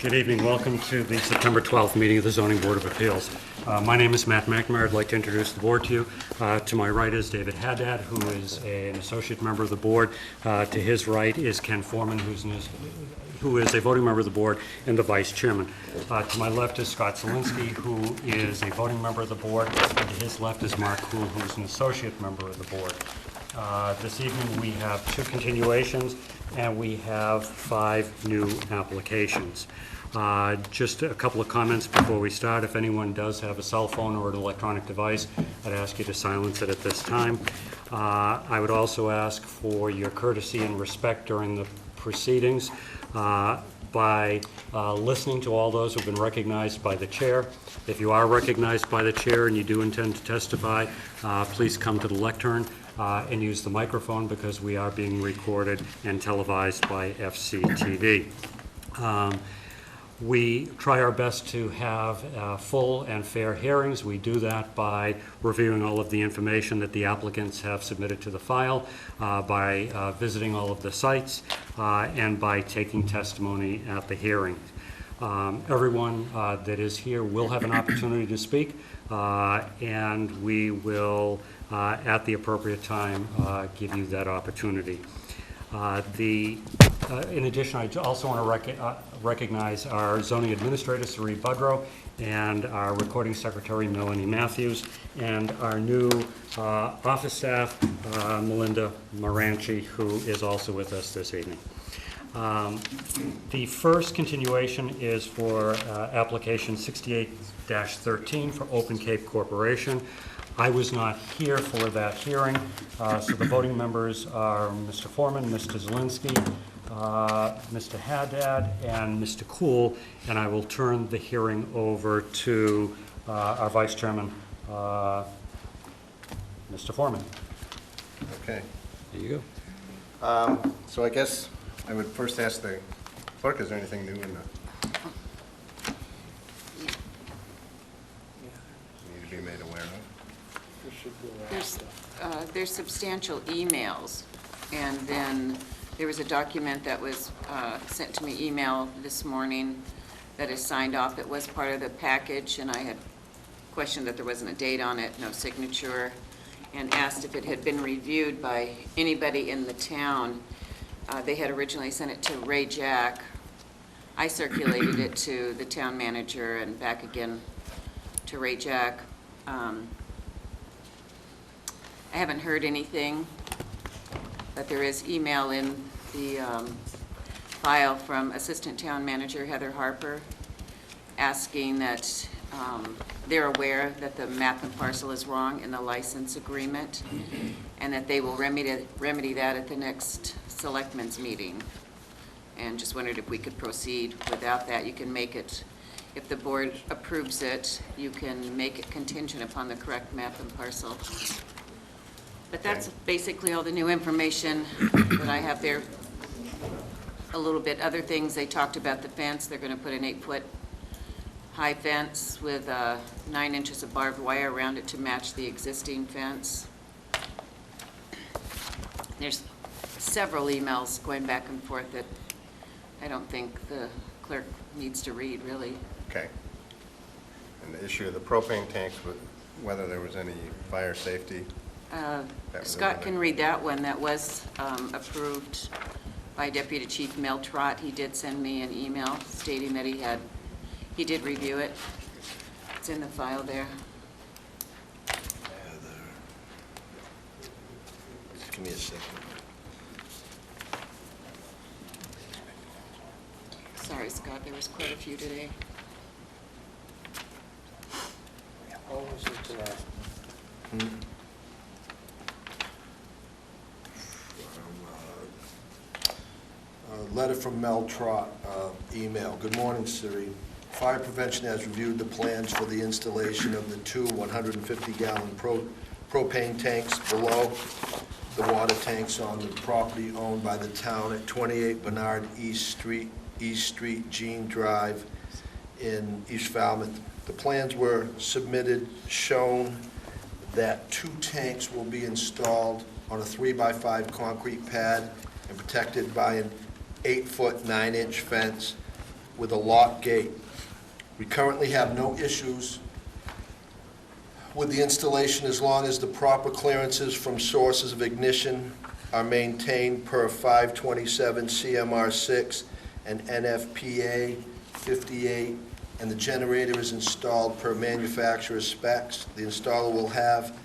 Good evening. Welcome to the September 12th meeting of the Zoning Board of Appeals. My name is Matt McNamara. I'd like to introduce the board to you. To my right is David Haddad, who is an associate member of the board. To his right is Ken Foreman, who is a voting member of the board and the vice chairman. To my left is Scott Zielinski, who is a voting member of the board. And to his left is Mark Kuhl, who is an associate member of the board. This evening we have 2 continuations and we have 5 new applications. Just a couple of comments before we start. If anyone does have a cell phone or an electronic device, I'd ask you to silence it at this time. I would also ask for your courtesy and respect during the proceedings by listening to all those who have been recognized by the chair. If you are recognized by the chair and you do intend to testify, please come to the lectern and use the microphone because we are being recorded and televised by FCTV. We try our best to have full and fair hearings. We do that by reviewing all of the information that the applicants have submitted to the file, by visiting all of the sites, and by taking testimony at the hearing. Everyone that is here will have an opportunity to speak, and we will, at the appropriate time, give you that opportunity. In addition, I also want to recognize our zoning administrator, Sari Budrow, and our recording secretary, Melanie Matthews, and our new office staff, Melinda Moranchi, who is also with us this evening. The first continuation is for application 68-13 for Open Cape Corporation. I was not here for that hearing, so the voting members are Mr. Foreman, Mr. Zielinski, Mr. Haddad, and Mr. Kuhl, and I will turn the hearing over to our Vice Chairman, Mr. Foreman. Okay. There you go. So I guess I would first ask the clerk, is there anything new in the... need to be made aware of? There's substantial emails, and then there was a document that was sent to me email this morning that is signed off. It was part of the package, and I had questioned that there wasn't a date on it, no signature, and asked if it had been reviewed by anybody in the town. They had originally sent it to Ray Jack. I circulated it to the town manager and back again to Ray Jack. I haven't heard anything, but there is email in the file from Assistant Town Manager Heather Harper asking that they're aware that the map and parcel is wrong in the license agreement and that they will remedy that at the next selectmen's meeting. And just wondered if we could proceed without that. You can make it, if the board approves it, you can make it contingent upon the correct map and parcel. But that's basically all the new information that I have there. A little bit other things, they talked about the fence. They're going to put an 8-foot high fence with 9 inches of barbed wire around it to match the existing fence. There's several emails going back and forth that I don't think the clerk needs to read, really. Okay. And the issue of the propane tanks, whether there was any fire safety? Scott can read that one. That was approved by Deputy Chief Meltrott. He did send me an email stating that he did review it. It's in the file there. Just give me a second. Sorry, Scott, there was quite a few today. What was it last? Letter from Mel Trott, email. Good morning, Siri. Fire Prevention has reviewed the plans for the installation of the 2 150-gallon propane tanks below the water tanks on the property owned by the town at 28 Bernard East Street, Jean Drive in East Falmouth. The plans were submitted, shown that 2 tanks will be installed on a 3x5 concrete pad and protected by an 8-foot 9-inch fence with a lock gate. We currently have no issues with the installation as long as the proper clearances from sources of ignition are maintained per 527 CMR 6 and NFPA 58, and the generator is installed per manufacturer's specs. The installer will have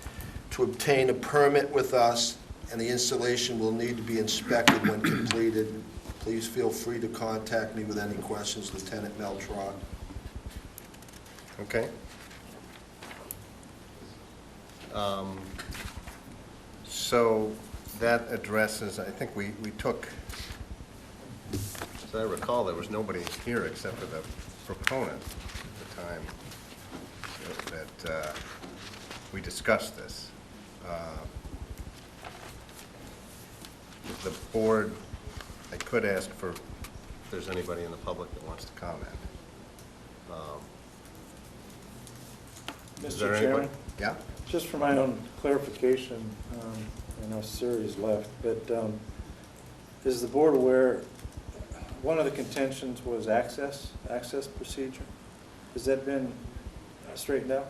to obtain a permit with us, and the installation will need to be inspected when completed. Please feel free to contact me with any questions, Lieutenant Mel Trott. Okay. So that addresses, I think we took, as I recall, there was nobody here except for the proponent at the time that we discussed this. The board, I could ask for if there's anybody in the public that wants to comment. Is there Mr. anybody? Chairman, Yeah? just for my own clarification, I know Siri's left, but is the board aware, one of the contentions was access procedure? Has that been straightened out?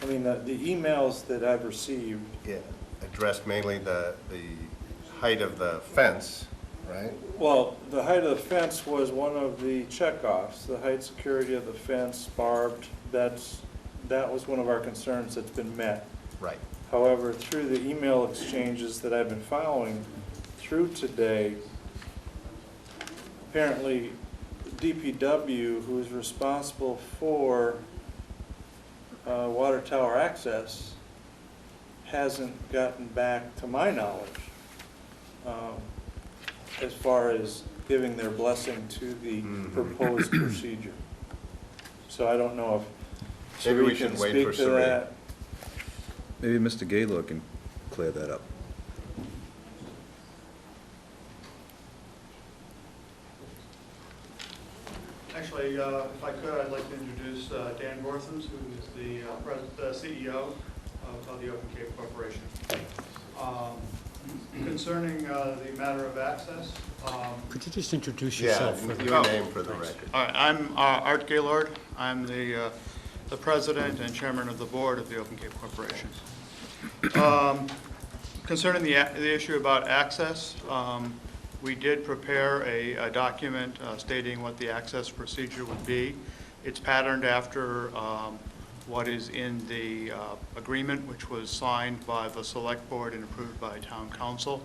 I mean, the emails that I've received, Yeah, addressed mainly the height of the fence, right? well, the height of the fence was one of the checkoffs, the height security of the fence, barbed, that was one of our concerns that's been met. Right. However, through the email exchanges that I've been following through today, apparently DPW, who is responsible for water tower access, hasn't gotten back, to my knowledge, as far as giving their blessing to the proposed procedure. So I don't know if Maybe we Sri can should wait speak for to Sri. that. Maybe Mr. Gaylord can clear that up. Actually, if I could, I'd like to introduce Dan Gorthams, who is the CEO of the Open Cape Corporation. Concerning the matter of access. Could you just introduce Yeah, yourself? for the- your name for the record. All right, I'm Art Gaylord. I'm the president and chairman of the board of the Open Cape Corporation. Concerning the issue about access, we did prepare a document stating what the access procedure would be. It's patterned after what is in the agreement, which was signed by the select board and approved by town council,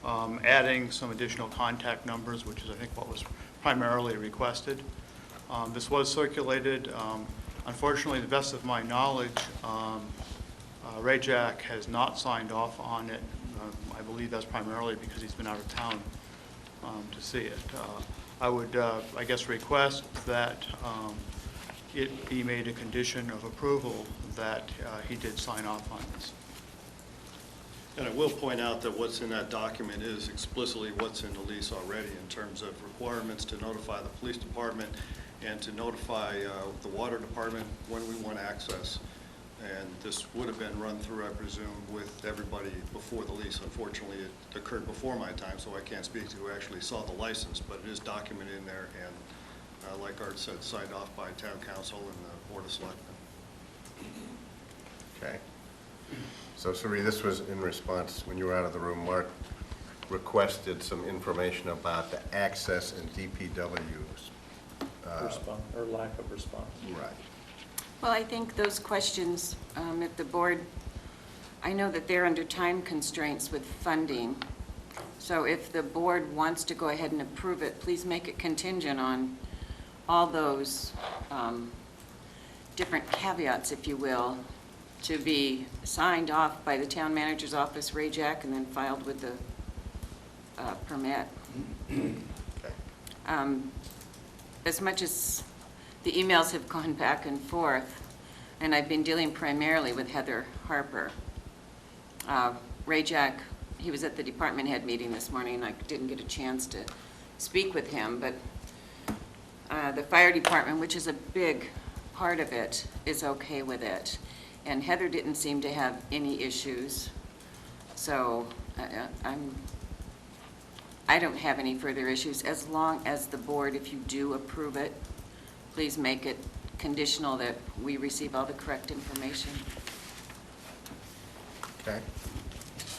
adding some additional contact numbers, which is, I think, what was primarily requested. This was circulated. Unfortunately, to the best of my knowledge, Ray Jack has not signed off on it. I believe that's primarily because he's been out of town to see it. I would, I guess, request that it be made a condition of approval that he did sign off on this. And I will point out that what's in that document is explicitly what's in the lease already in terms of requirements to notify the police department and to notify the water department when we want access. And this would have been run through, I presume, with everybody before the lease. Unfortunately, it occurred before my time, so I can't speak to who actually saw the license, but it is documented in there and, like Art said, signed off by town council and the board of selectmen. Okay. So, Suri, this was in response, when you were out of the room, Mark requested some information about the access and DPW's. Response, or lack of response. Right. Well, I think those questions, if the board, I know that they're under time constraints with funding. So if the board wants to go ahead and approve it, please make it contingent on all those different caveats, if you will, to be signed off by the town manager's office, Ray Jack, and then filed with the permit. Okay. As much as the emails have gone back and forth, and I've been dealing primarily with Heather Harper. Ray Jack, he was at the department head meeting this morning, and I didn't get a chance to speak with him, but the fire department, which is a big part of it, is okay with it. And Heather didn't seem to have any issues. So I don't have any further issues, as long as the board, if you do approve it, please make it conditional that we receive all the correct information. Okay.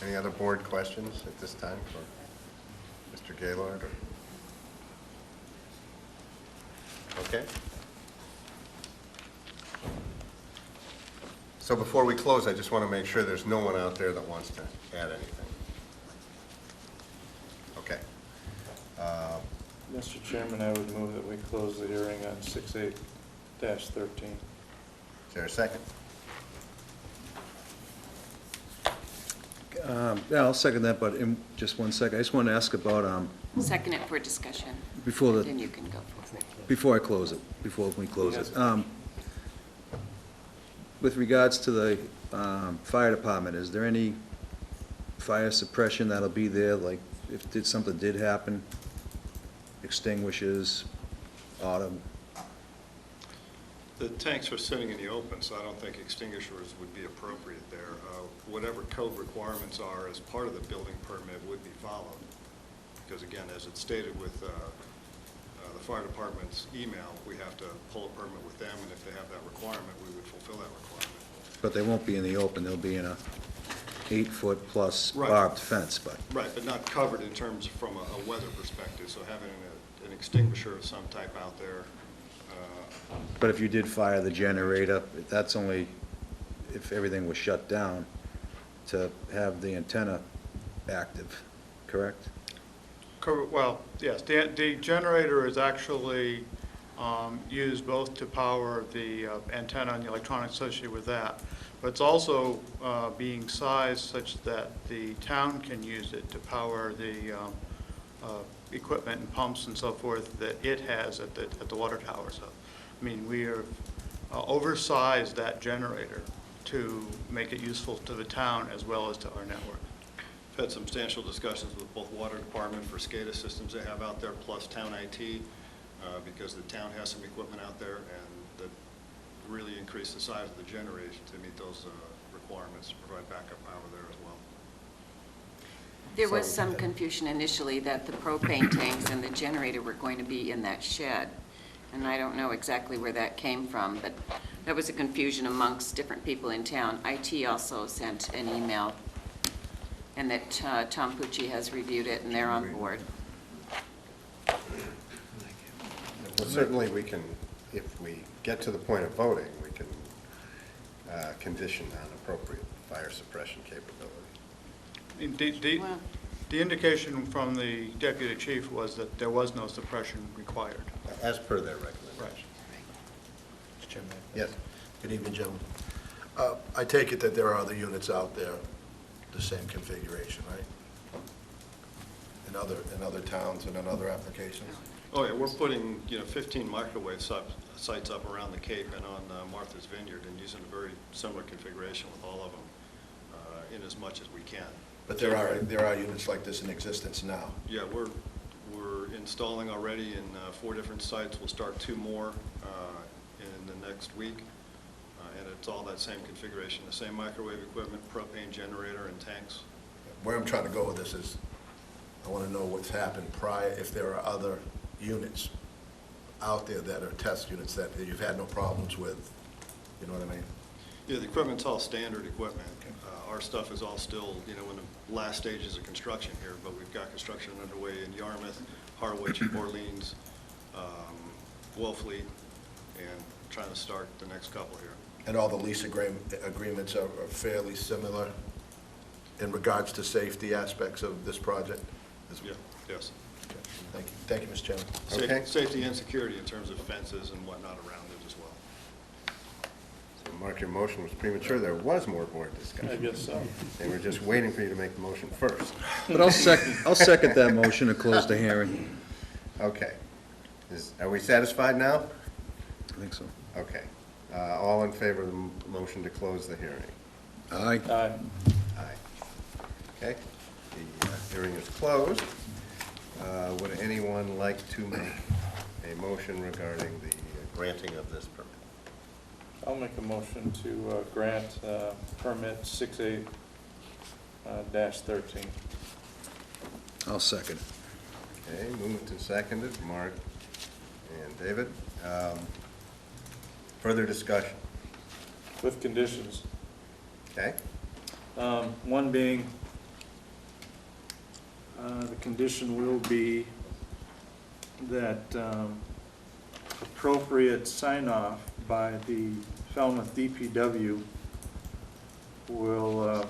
Any other board questions at this time for Mr. Gaylord? Okay. So before we close, I just want to make sure there's no one out there that wants to add anything. Okay. Mr. Chairman, I would move that we close the hearing on 6/8-13. Is there a second? Yeah, I'll second that, but in just one second, I just want to ask about, Second it for discussion, before then the, you can go for it. before I close it, before we close it. With regards to the fire department, is there any fire suppression that'll be there, like if something did happen, extinguishers, autumn? The tanks are sitting in the open, so I don't think extinguishers would be appropriate there. Whatever code requirements are as part of the building permit would be followed. Because again, as it's stated with the fire department's email, we have to pull a permit with them, and if they have that requirement, we would fulfill that requirement. But they won't be in the open, they'll be in a 8-foot-plus Right. barbed fence, but, Right, but not covered in terms from a weather perspective, so having an extinguisher of some type out there. but if you did fire the generator, that's only if everything was shut down to have the antenna active, correct? Well, yes, the generator is actually used both to power the antenna and the electronics associated with that, but it's also being sized such that the town can use it to power the equipment and pumps and so forth that it has at the water tower. So, I mean, we have oversized that generator to make it useful to the town as well as to our network. I've had substantial discussions with both water department for SCADA systems they have out there, plus town IT, because the town has some equipment out there, and that really increased the size of the generator to meet those requirements, to provide backup power there as well. There was some confusion initially that the propane tanks and the generator were going to be in that shed. And I don't know exactly where that came from, but there was a confusion amongst different people in town. IT also sent an email, and that Tom Pucci has reviewed it, and they're on board. Well, certainly we can, if we get to the point of voting, we can condition on appropriate fire suppression capability. Well, The indication from the deputy chief was that there was no suppression required. As per their recommendation. Mr. Chairman. Yes. Good evening, gentlemen. I take it that there are other units out there, the same configuration, right? In other towns and in other applications? Oh, yeah, we're putting, 15 microwave sites up around the Cape and on Martha's Vineyard, and using a very similar configuration with all of them, in as much as we can. But there are units like this in existence now? Yeah, we're installing already in 4 different sites. We'll start 2 more in the next week, and it's all that same configuration, the same microwave equipment, propane generator, and tanks. Where I'm trying to go with this is, I want to know what's happened prior, if there are other units out there that are test units that you've had no problems with, you know what I mean? Yeah, the equipment's all standard equipment. Our stuff is all still, in the last stages of construction here, but we've got construction underway in Yarmouth, Harwich, Orleans, Wellfleet, and trying to start the next couple here. And all the lease agreements are fairly similar in regards to safety aspects of this project? Yeah, yes. Okay. Thank you. Thank you, Mr. Chairman. Okay. Safety and security in terms of fences and whatnot around it as well. So Mark, your motion was premature. There was more board discussion. I guess so. They were just waiting for you to make the motion first. But I'll second that motion to close the hearing. Okay. Are we satisfied now? I think so. Okay. All in favor of the motion to close the hearing? Aye. Aye. Aye. Okay. The hearing is closed. Would anyone like to make a motion regarding the granting of this permit? I'll make a motion to grant permit 6/8-13. I'll second. Okay, moved and seconded, Mark and David. Further discussion? With conditions. Okay? One being, the condition will be that appropriate sign-off by the Falmouth DPW will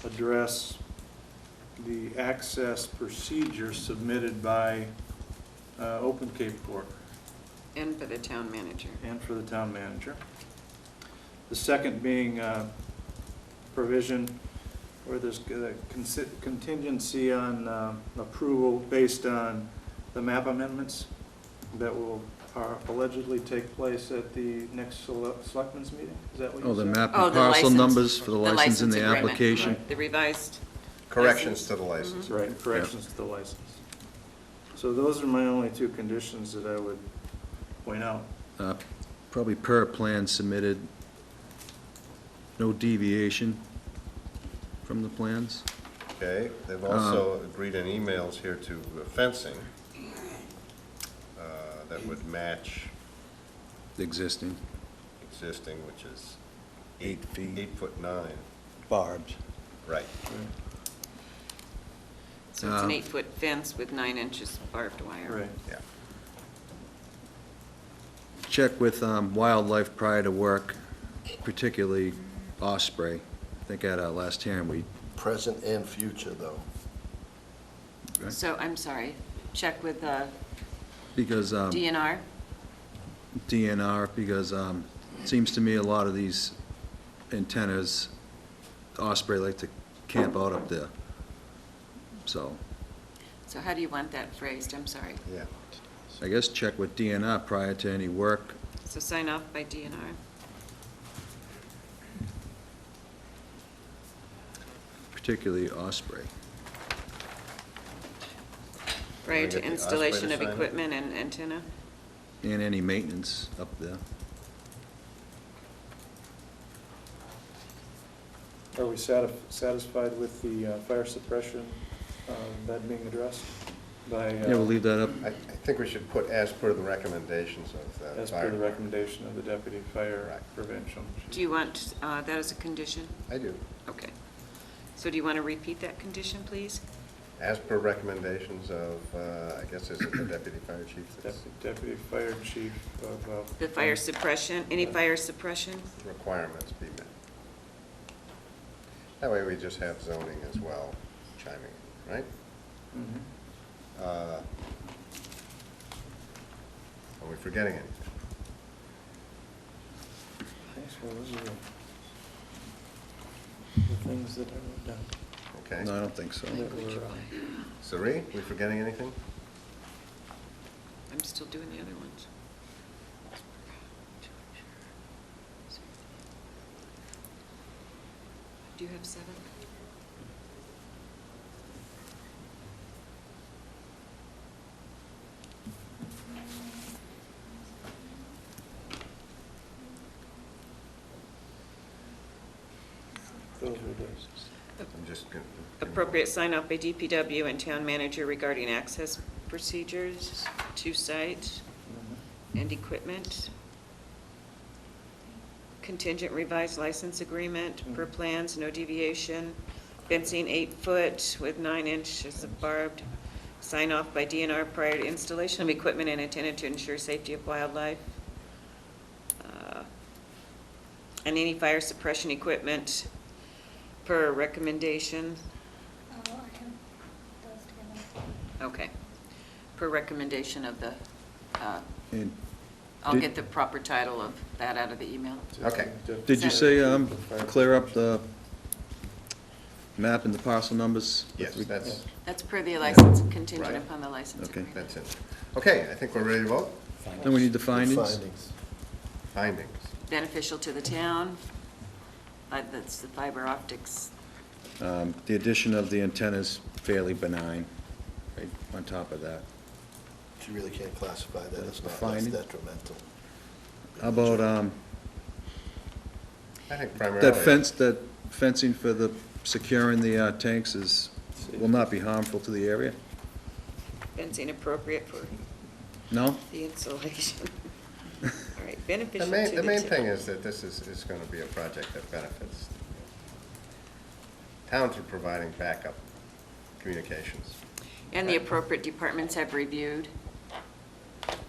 address the access procedure submitted by Open Cape Corp. And for the town manager. And for the town manager. The second being provision where there's a contingency on approval based on the map amendments that will allegedly take place at the next selectmen's meeting? Is that what you Oh, said? the map Oh, and the parcel license. numbers for the license and the agreement. application. The revised. Corrections to the license. Right, corrections to the license. So those are my only two conditions that I would point out. Probably per plan submitted, no deviation from the plans. Okay, they've also agreed in emails here to fencing that would match Existing, existing, which is 8 feet. 8'9". Barbed. Right. So it's an 8-foot fence with 9 inches barbed wire. Right. Yeah. Check with wildlife prior to work, particularly osprey. I think at our last hearing, we, Present and future, though. So, I'm sorry, check with because DNR? DNR, because it seems to me a lot of these antennas, osprey like to camp out up there. So So how do you want that phrased? I'm sorry. Yeah. I guess check with DNR prior to any work. So sign off by DNR. Particularly osprey. Prior we to get the installation osprey of to sign it? equipment and antenna? And any maintenance up there. Are we satisfied with the fire suppression, that being addressed by? Yeah, we'll leave that up. I think we should put as per the recommendations of the As fire per the department. recommendation of the deputy fire Right. prevention. Do you want that as a condition? I do. Okay. So do you want to repeat that condition, please? As per recommendations of, I guess, is it the deputy fire chief? that's- Deputy fire chief of. The fire suppression, any fire suppression? Requirements be met. That way we just have zoning as well chiming in, right? Mhm. Are we forgetting anything? Thanks, well, those are the things that I wrote down. Okay. No, I don't think so. That were, Sari, we forgetting anything? I'm still doing the other ones. Do you have 7? those were those. I'm just going to... Appropriate sign-off by DPW and town manager regarding access procedures to site and equipment. Contingent revised license agreement per plans, no deviation. Fencing 8 foot with 9 inches of barbed. Sign off by DNR prior to installation of equipment and intended to ensure safety of wildlife. And any fire suppression equipment per recommendation. Oh, I have those together. Okay. Per recommendation of the, And I'll Did- get the proper title of that out of the email. Okay. did you say clear up the map and the parcel numbers? Yes, that's, That's per the license, contingent Right. upon the license Okay. agreement. that's it. Okay, I think we're ready to vote. Then we need the findings. Findings. Beneficial to the town, that's the fiber optics. The addition of the antenna's fairly benign, right on top of that. You really can't classify that as not Finding. less detrimental. How about I think primarily... that fencing for the securing the tanks will not be harmful to the area? fencing appropriate for No? the installation. All right, beneficial The to the main town. thing is that this is going to be a project that benefits. Towns are providing backup communications. And the appropriate departments have reviewed.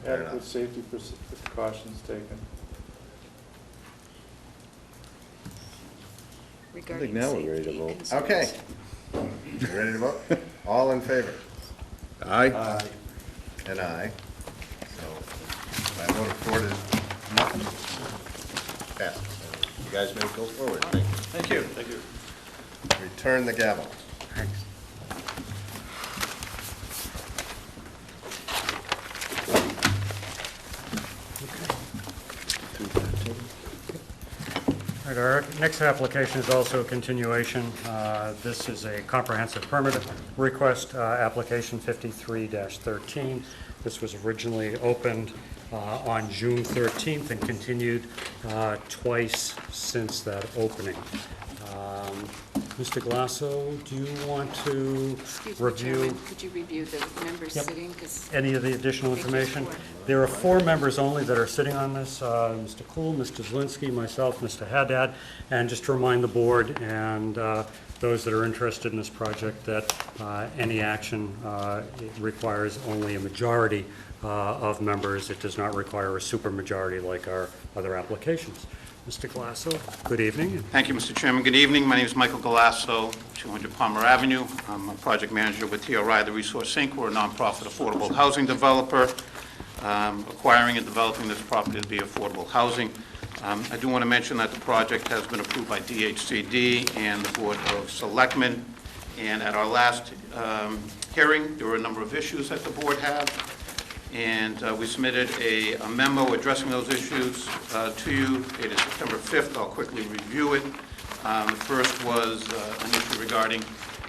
Fair Adequate enough. safety precautions taken. Regarding now we're ready to safety vote. concerns. Okay. You ready to vote? All in favor? Aye. And aye. So, by a vote of 4 to nothing, passes. So you guys may go forward. Thank you. Thank you. Return the gavel. Thanks. All right, our next application is also a continuation. This is a comprehensive permit request, application 53-13. This was originally opened on June 13th and continued twice since that opening. Mr. Glasso, do you want to Excuse me, review Chairman, could you review the members Yep. sitting? 'Cause any of the additional Thank you. information? There are 4 members only that are sitting on this, Mr. Cool, Mr. Zelinski, myself, Mr. Haddad, and just to remind the board and those that are interested in this project that any action it requires only a majority of members. It does not require a supermajority like our other applications. Mr. Glasso, good evening. Thank you, Mr. Chairman. Good evening. My name is Michael Galasso, 200 Palmer Avenue. I'm a project manager with TRI, the Resource Inc. We're a nonprofit affordable housing developer, acquiring and developing this property to be affordable housing. I do want to mention that the project has been approved by DHCD and the Board of Selectmen. And at our last hearing, there were a number of issues that the board had. And we submitted a memo addressing those issues to you. It is September 5th. I'll quickly review it. The first was an issue regarding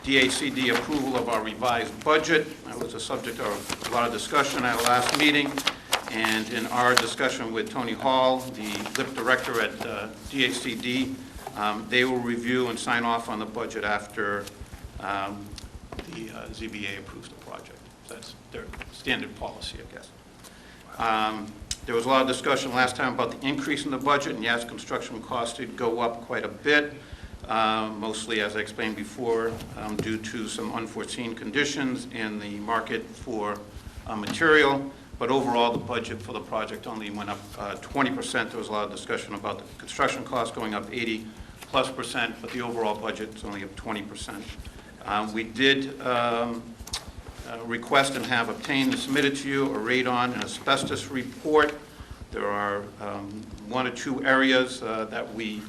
DHCD approval of our revised budget. That was a subject of a lot of discussion at our last meeting. And in our discussion with Tony Hall, the LIP director at DHCD, they will review and sign off on the budget after the ZBA approves the project. That's their standard policy, I guess. There was a lot of discussion last time about the increase in the budget, and yes, construction costs did go up quite a bit, mostly, as I explained before, due to some unforeseen conditions in the market for material. But overall, the budget for the project only went up 20%. There was a lot of discussion about the construction costs going up 80+%, but the overall budget is only up 20%. We did request and have obtained and submitted to you a radon and asbestos report. There are 1 or 2 areas that we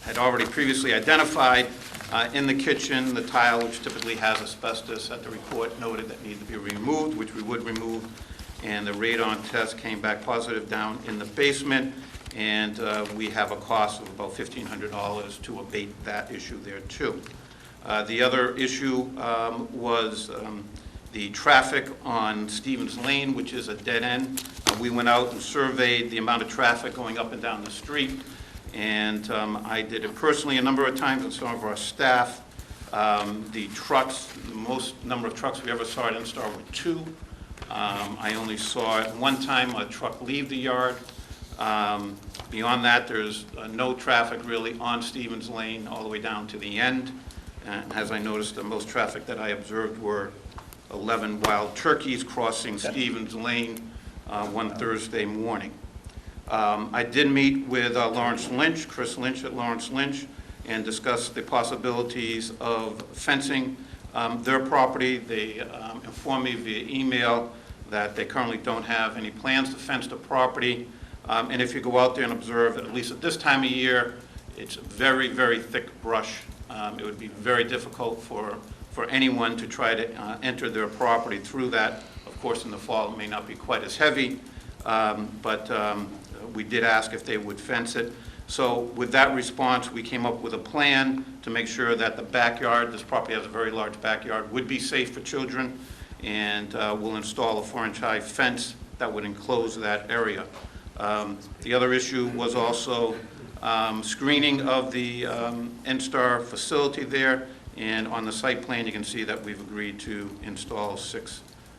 had already previously identified in the kitchen, the tile, which typically has asbestos, that the report noted that needed to be removed, which we would remove, and the radon test came back positive down in the basement, and we have a cost of about $1,500 to abate that issue there too. The other issue was the traffic on Stevens Lane, which is a dead end. We went out and surveyed the amount of traffic going up and down the street, and I did it personally a number of times, and some of our staff. The trucks, the most number of trucks we ever saw at Instar were 2. I only saw at one time a truck leave the yard. Beyond that, there's no traffic really on Stevens Lane all the way down to the end. And as I noticed, the most traffic that I observed were 11 wild turkeys crossing Stevens Lane one Thursday morning. I did meet with Lawrence Lynch, Chris Lynch at Lawrence Lynch, and discuss the possibilities of fencing their property. They informed me via email that they currently don't have any plans to fence the property. And if you go out there and observe, at least at this time of year, it's very, very thick brush. It would be very difficult for anyone to try to enter their property through that. Of course, in the fall, it may not be quite as heavy, but we did ask if they would fence it. So with that response, we came up with a plan to make sure that the backyard, this property has a very large backyard, would be safe for children, and we'll install a 4-inch high fence that would enclose that area. The other issue was also screening of the Instar facility there, and on the site plan you can see that we've agreed to install 6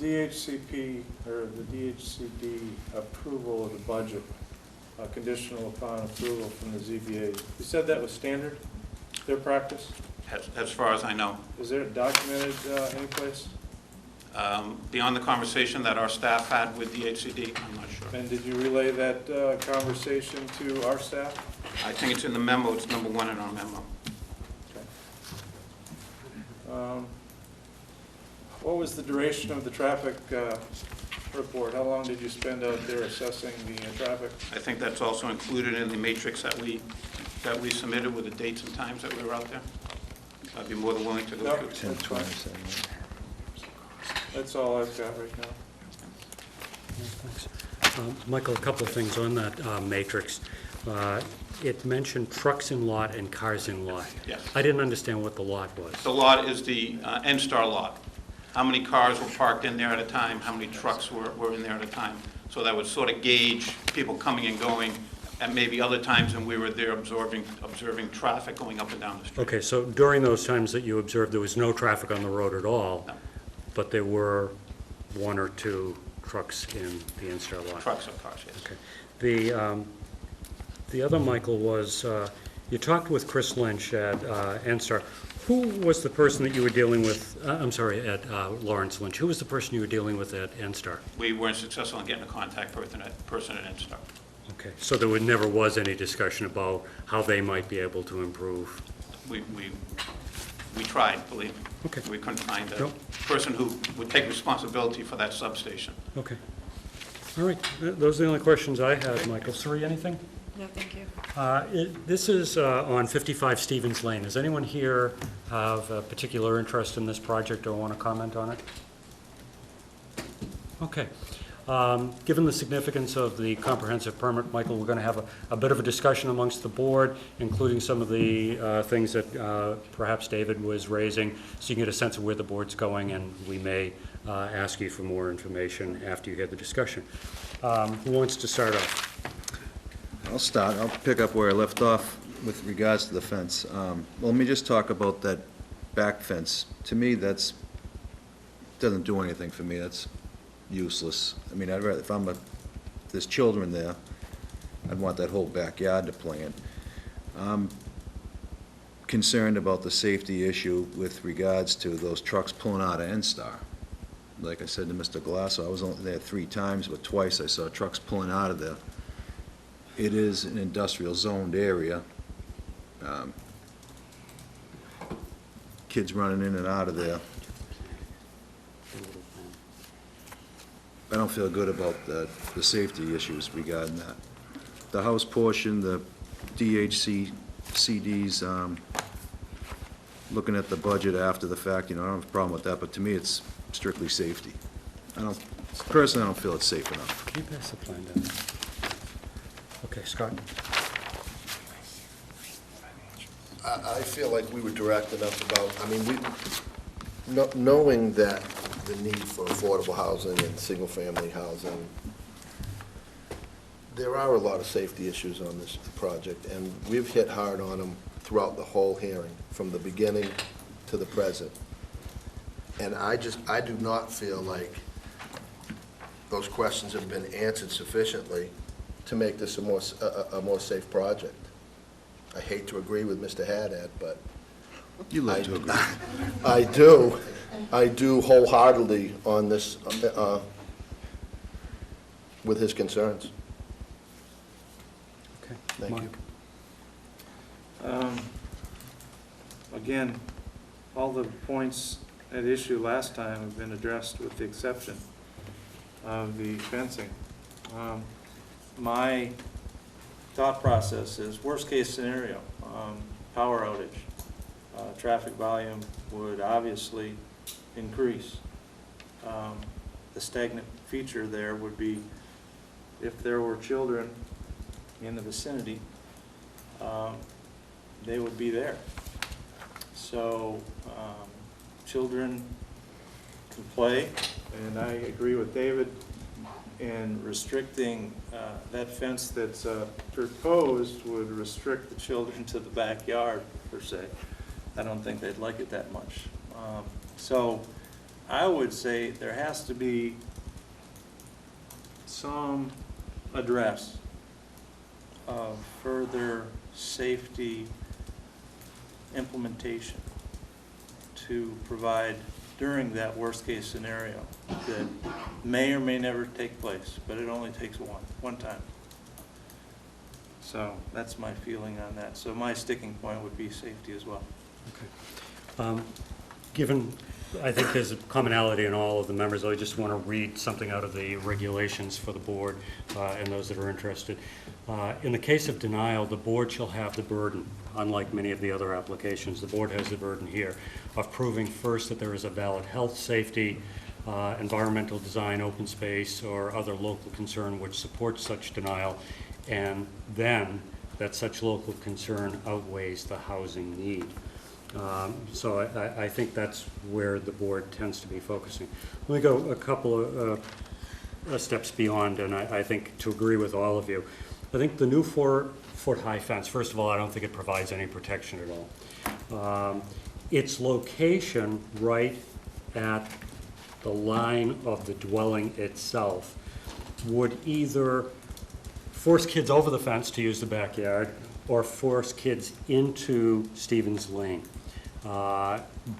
DHCP, or the DHCD approval of the budget, conditional upon approval from the ZBA, you said that was standard, their practice? As far as I know. Is there documented anyplace? Beyond the conversation that our staff had with DHCD, I'm not sure. And did you relay that conversation to our staff? I think it's in the memo, it's number 1 in our memo. Okay. What was the duration of the traffic report? How long did you spend out there assessing the traffic? I think that's also included in the matrix that we submitted with the dates and times that we were out there. I'd be more than willing to go No, through. that's fine. That's all I've got right now. Thanks. Michael, a couple of things on that matrix. It mentioned trucks in lot and cars in lot. Yes. I didn't understand what the lot was. The lot is the N-Star lot. How many cars were parked in there at a time, how many trucks were in there at a time. So that would sort of gauge people coming and going, and maybe other times when we were there observing traffic going up and down the street. Okay, so during those times that you observed, there was no traffic on the road at all, No. but there were 1 or 2 trucks in the N-Star lot? Trucks or cars, yes. Okay. The other, Michael, was, you talked with Chris Lynch at N-Star. Who was the person that you were dealing with, I'm sorry, at Lawrence Lynch, who was the person you were dealing with at N-Star? We weren't successful in getting a contact person at N-Star. Okay, so there never was any discussion about how they might be able to improve? We tried, believe me. Okay. We couldn't find a Nope. person who would take responsibility for that substation. Okay. All right, those are the only questions I had, Michael. Suri, anything? No, thank you. This is on 55 Stevens Lane. Does anyone here have a particular interest in this project or want to comment on it? Okay. Given the significance of the comprehensive permit, Michael, we're going to have a bit of a discussion amongst the board, including some of the things that perhaps David was raising, so you can get a sense of where the board's going, and we may ask you for more information after you hear the discussion. Who wants to start off? I'll start. I'll pick up where I left off with regards to the fence. Well, let me just talk about that back fence. To me, doesn't do anything for me. That's useless. I mean, I'd rather, if there's children there, I'd want that whole backyard to play in. I'm concerned about the safety issue with regards to those trucks pulling out of N-Star. Like I said to Mr. Glasso, I was only there 3 times, but twice I saw trucks pulling out of there. It is an industrial zoned area. Kids running in and out of there. I don't feel good about the safety issues regarding that. The house portion, the DHCD's looking at the budget after the fact, I don't have a problem with that, but to me, it's strictly safety. Personally, I don't feel it's safe enough. Can you pass the plan down? Okay, Scott? I feel like we were direct enough about, knowing that the need for affordable housing and single-family housing, there are a lot of safety issues on this project, and we've hit hard on them throughout the whole hearing, from the beginning to the present. And I do not feel like those questions have been answered sufficiently to make this a more safe project. I hate to agree with Mr. Haddad, but You like to agree. I do wholeheartedly on this, with his concerns. Okay. Thank you. Mark? Again, all the points at issue last time have been addressed with the exception of the fencing. My thought process is worst-case scenario, power outage. Traffic volume would obviously increase. The stagnant feature there would be if there were children in the vicinity, they would be there. So children can play, and I agree with David in restricting that fence that's proposed would restrict the children to the backyard, per se. I don't think they'd like it that much. So I would say there has to be some address of further safety implementation to provide during that worst-case scenario that may or may never take place, but it only takes one time. So that's my feeling on that. So my sticking point would be safety as well. Given, I think there's a commonality in all of the members, I just want to read something out of the regulations for the board and those that are interested. In the case of denial, the board shall have the burden, unlike many of the other applications, the board has the burden here of proving first that there is a valid health, safety, environmental design, open space, or other local concern which supports such denial, and then that such local concern outweighs the housing need. So I think that's where the board tends to be focusing. Let me go a couple of steps beyond, and I think to agree with all of you. I think the new 4-foot high fence, first of all, I don't think it provides any protection at all. Its location right at the line of the dwelling itself would either force kids over the fence to use the backyard or force kids into Stevens Lane,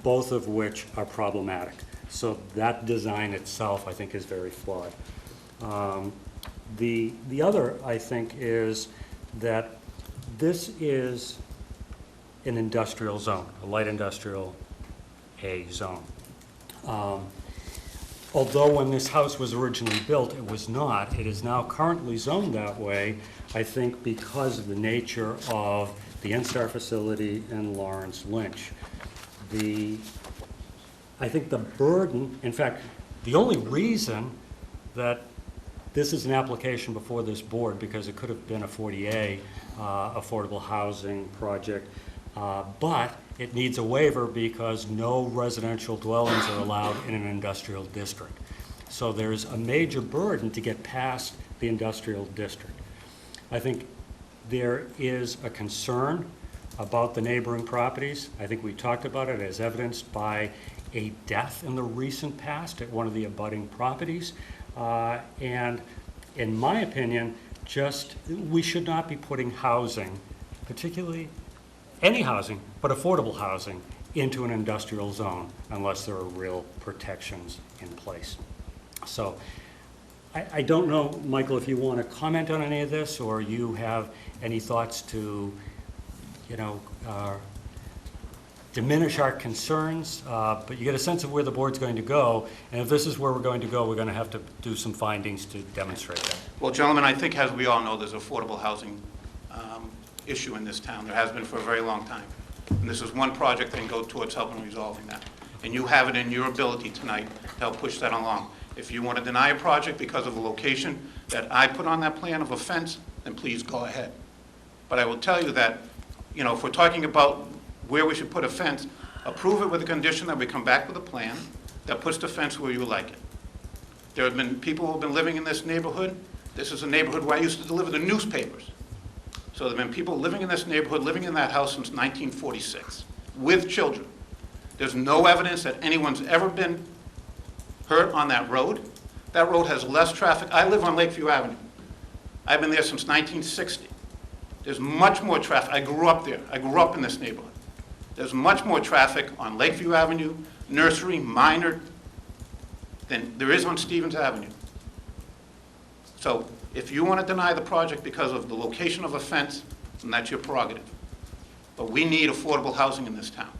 both of which are problematic. So that design itself, I think, is very flawed. The other, I think, is that this is an industrial zone, a light industrial A zone. Although when this house was originally built, it was not. It is now currently zoned that way, I think, because of the nature of the NSTAR facility and Lawrence Lynch. I think the burden, in fact, the only reason that this is an application before this board, because it could have been a 40A affordable housing project, but it needs a waiver because no residential dwellings are allowed in an industrial district. So there's a major burden to get past the industrial district. I think there is a concern about the neighboring properties. I think we talked about it as evidenced by a death in the recent past at one of the abutting properties. And in my opinion, we should not be putting housing, particularly any housing, but affordable housing, into an industrial zone unless there are real protections in place. So I don't know, Michael, if you want to comment on any of this, or you have any thoughts to, diminish our concerns, but you get a sense of where the board's going to go, and if this is where we're going to go, we're going to have to do some findings to demonstrate that. Well, gentlemen, I think as we all know, there's affordable housing issue in this town. There has been for a very long time. And this is one project that can go towards helping resolving that. And you have it in your ability tonight to help push that along. If you want to deny a project because of a location that I put on that plan of a fence, then please go ahead. But I will tell you that, if we're talking about where we should put a fence, approve it with the condition that we come back with a plan that puts the fence where you like it. There have been people who have been living in this neighborhood. This is a neighborhood where I used to deliver the newspapers. So there have been people living in this neighborhood, living in that house since 1946, with children. There's no evidence that anyone's ever been hurt on that road. That road has less traffic. I live on Lakeview Avenue. I've been there since 1960. There's much more traffic. I grew up there. I grew up in this neighborhood. There's much more traffic on Lakeview Avenue, Nursery, Minor, than there is on Stevens Avenue. So if you want to deny the project because of the location of a fence, then that's your prerogative. But we need affordable housing in this town.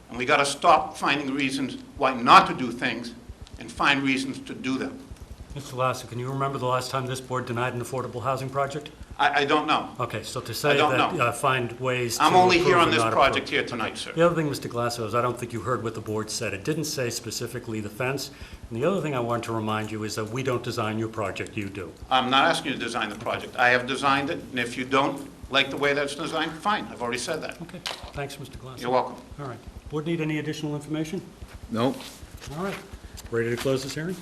And we got to stop finding reasons why not to do things and find reasons to do them. Mr. Lasso, can you remember the last time this board denied an affordable housing project? I don't know. Okay, so to say I don't that know. find ways to I'm only approve here on or this not project approve. here tonight, sir. The other thing, Mr. Glasso, is I don't think you heard what the board said. It didn't say specifically the fence. And the other thing I want to remind you is that we don't design your project, you do. I'm not asking you to design the project. I have designed it, and if you don't like the way that's designed, fine. I've already said that. Okay, thanks, Mr. Glasso. You're welcome. All right. Board need any additional information? Nope. All right. Ready to close this hearing?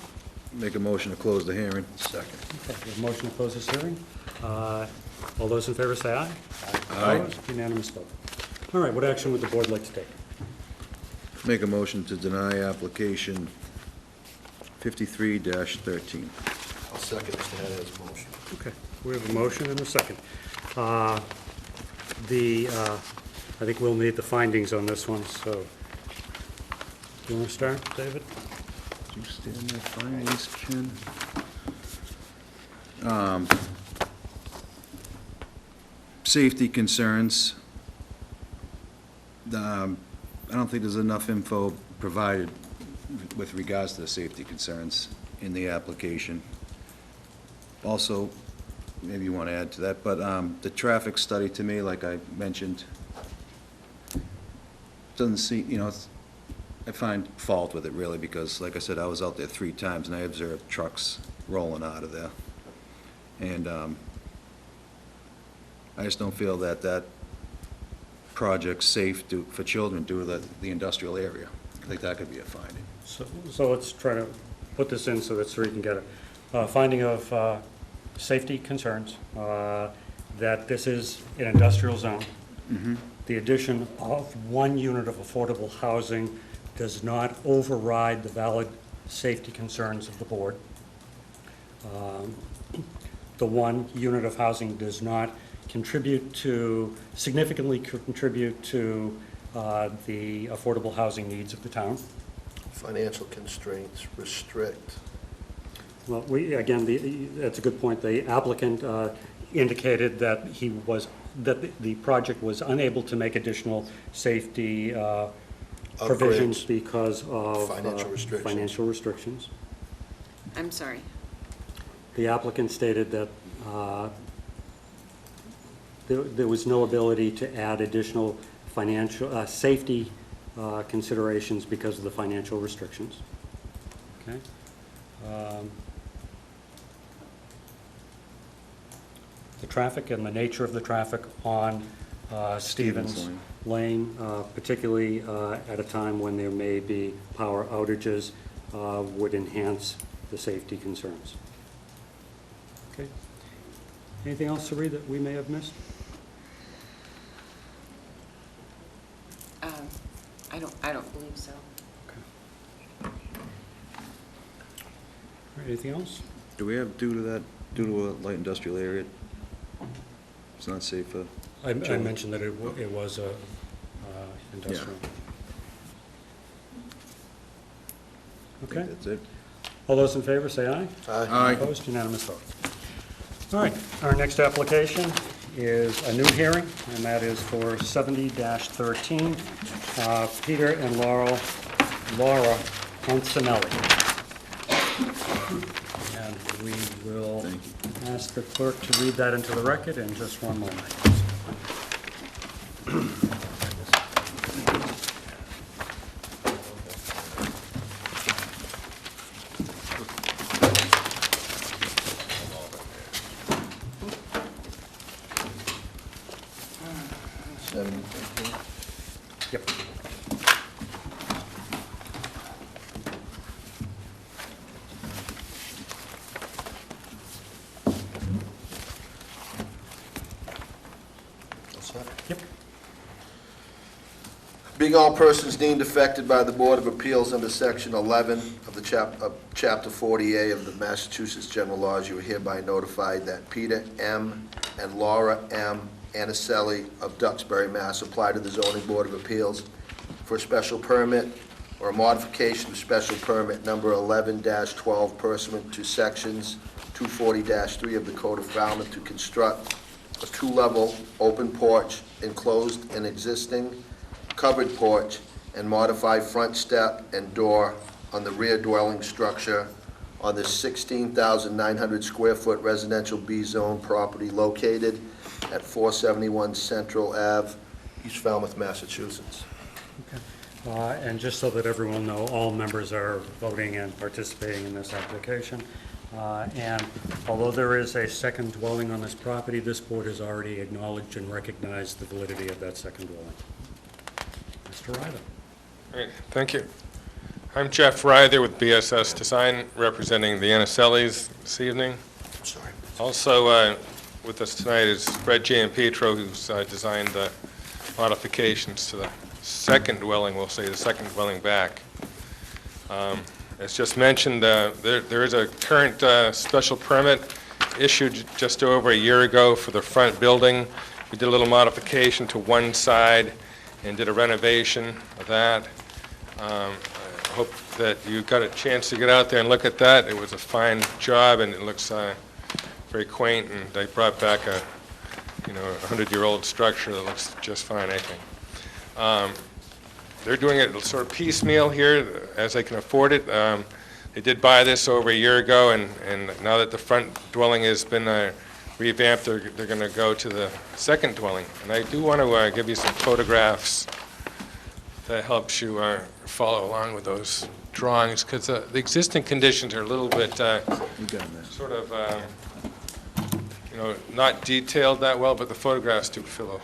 Make a motion to close the hearing. Second. Okay, we have a motion to close this hearing. All those in favor say aye. Aye. Opposed? Unanimous vote. All right, what action would the board like to take? Make a motion to deny application 53-13. I'll second Mr. Haddad's motion. Okay, we have a motion and a second. I think we'll need the findings on this one, so. Do you want to start, David? Do you stand there findings, Ken? Safety concerns. I don't think there's enough info provided with regards to the safety concerns in the application. Also, maybe you want to add to that, but the traffic study to me, like I mentioned, doesn't seem, I find fault with it really because, like I said, I was out there 3 times and I observed trucks rolling out of there. And I just don't feel that project's safe for children due to the industrial area. I think that could be a finding. So let's try to put this in so that Sri can get it. Finding of safety concerns, that this is an industrial zone. The addition of 1 unit of affordable housing does not override the valid safety concerns of the board. The 1 unit of housing does not significantly contribute to the affordable housing needs of the town. Financial constraints restrict. Well, again, that's a good point. The applicant indicated that the project was unable to make additional safety provisions Upgrades. Because of Financial restrictions. I'm sorry. The applicant stated that there was no ability to add additional financial, safety considerations because of the financial restrictions. Okay. The traffic and the nature of the traffic on Stevens Lane, particularly at a time when there may be power outages, would enhance the safety concerns. Okay. Anything else, Sari, that we may have missed? I don't believe so. All right, anything else? Do we have, due to a light industrial area, it's not safe for I children? mentioned that it was industrial. I think Okay. that's it. All those in favor, say aye. Aye. Opposed, unanimous vote. All right, our next application is a new hearing, and that is for 70-13, Peter and Laura Antonelli. And we will ask the clerk to read that into the record in just one moment. Yep. Yep. Being all persons deemed affected by the Board of Appeals under Section 11 of the Chapter 40A of the Massachusetts General Laws, you are hereby notified that Peter M. and Laura M. Anicelli of Duxbury, Mass. Apply to the Zoning Board of Appeals for a special permit or a modification of special permit number 11-12 pursuant to Sections 240-3 of the Code of Falmouth to construct a 2-level open porch enclosed an existing covered porch and modify front step and door on the rear dwelling structure on the 16,900 square foot residential B-zone property located at 471 Central Ave, East Falmouth, Massachusetts. And just so that everyone knows, all members are voting and participating in this application. And although there is a second dwelling on this property, this board has already acknowledged and recognized the validity of that second dwelling. Mr. Ryder. Great, thank you. I'm Jeff Ryder with BSS Design, representing the Anicellis this evening. Sorry. Also with us tonight is Fred Giampietro, who's designed the modifications to the second dwelling, we'll say the second dwelling back. As just mentioned, there is a current special permit issued just over a year ago for the front building. We did a little modification to one side and did a renovation of that. I hope that you got a chance to get out there and look at that. It was a fine job, and it looks very quaint, and they brought back a 100-year-old structure that looks just fine, I think. They're doing it sort of piecemeal here as they can afford it. They did buy this over a year ago, and now that the front dwelling has been revamped, they're going to go to the second dwelling. And I do want to give you some photographs that helps you follow along with those drawings, because the existing conditions are a little bit sort of not detailed that well, but the photographs do sort of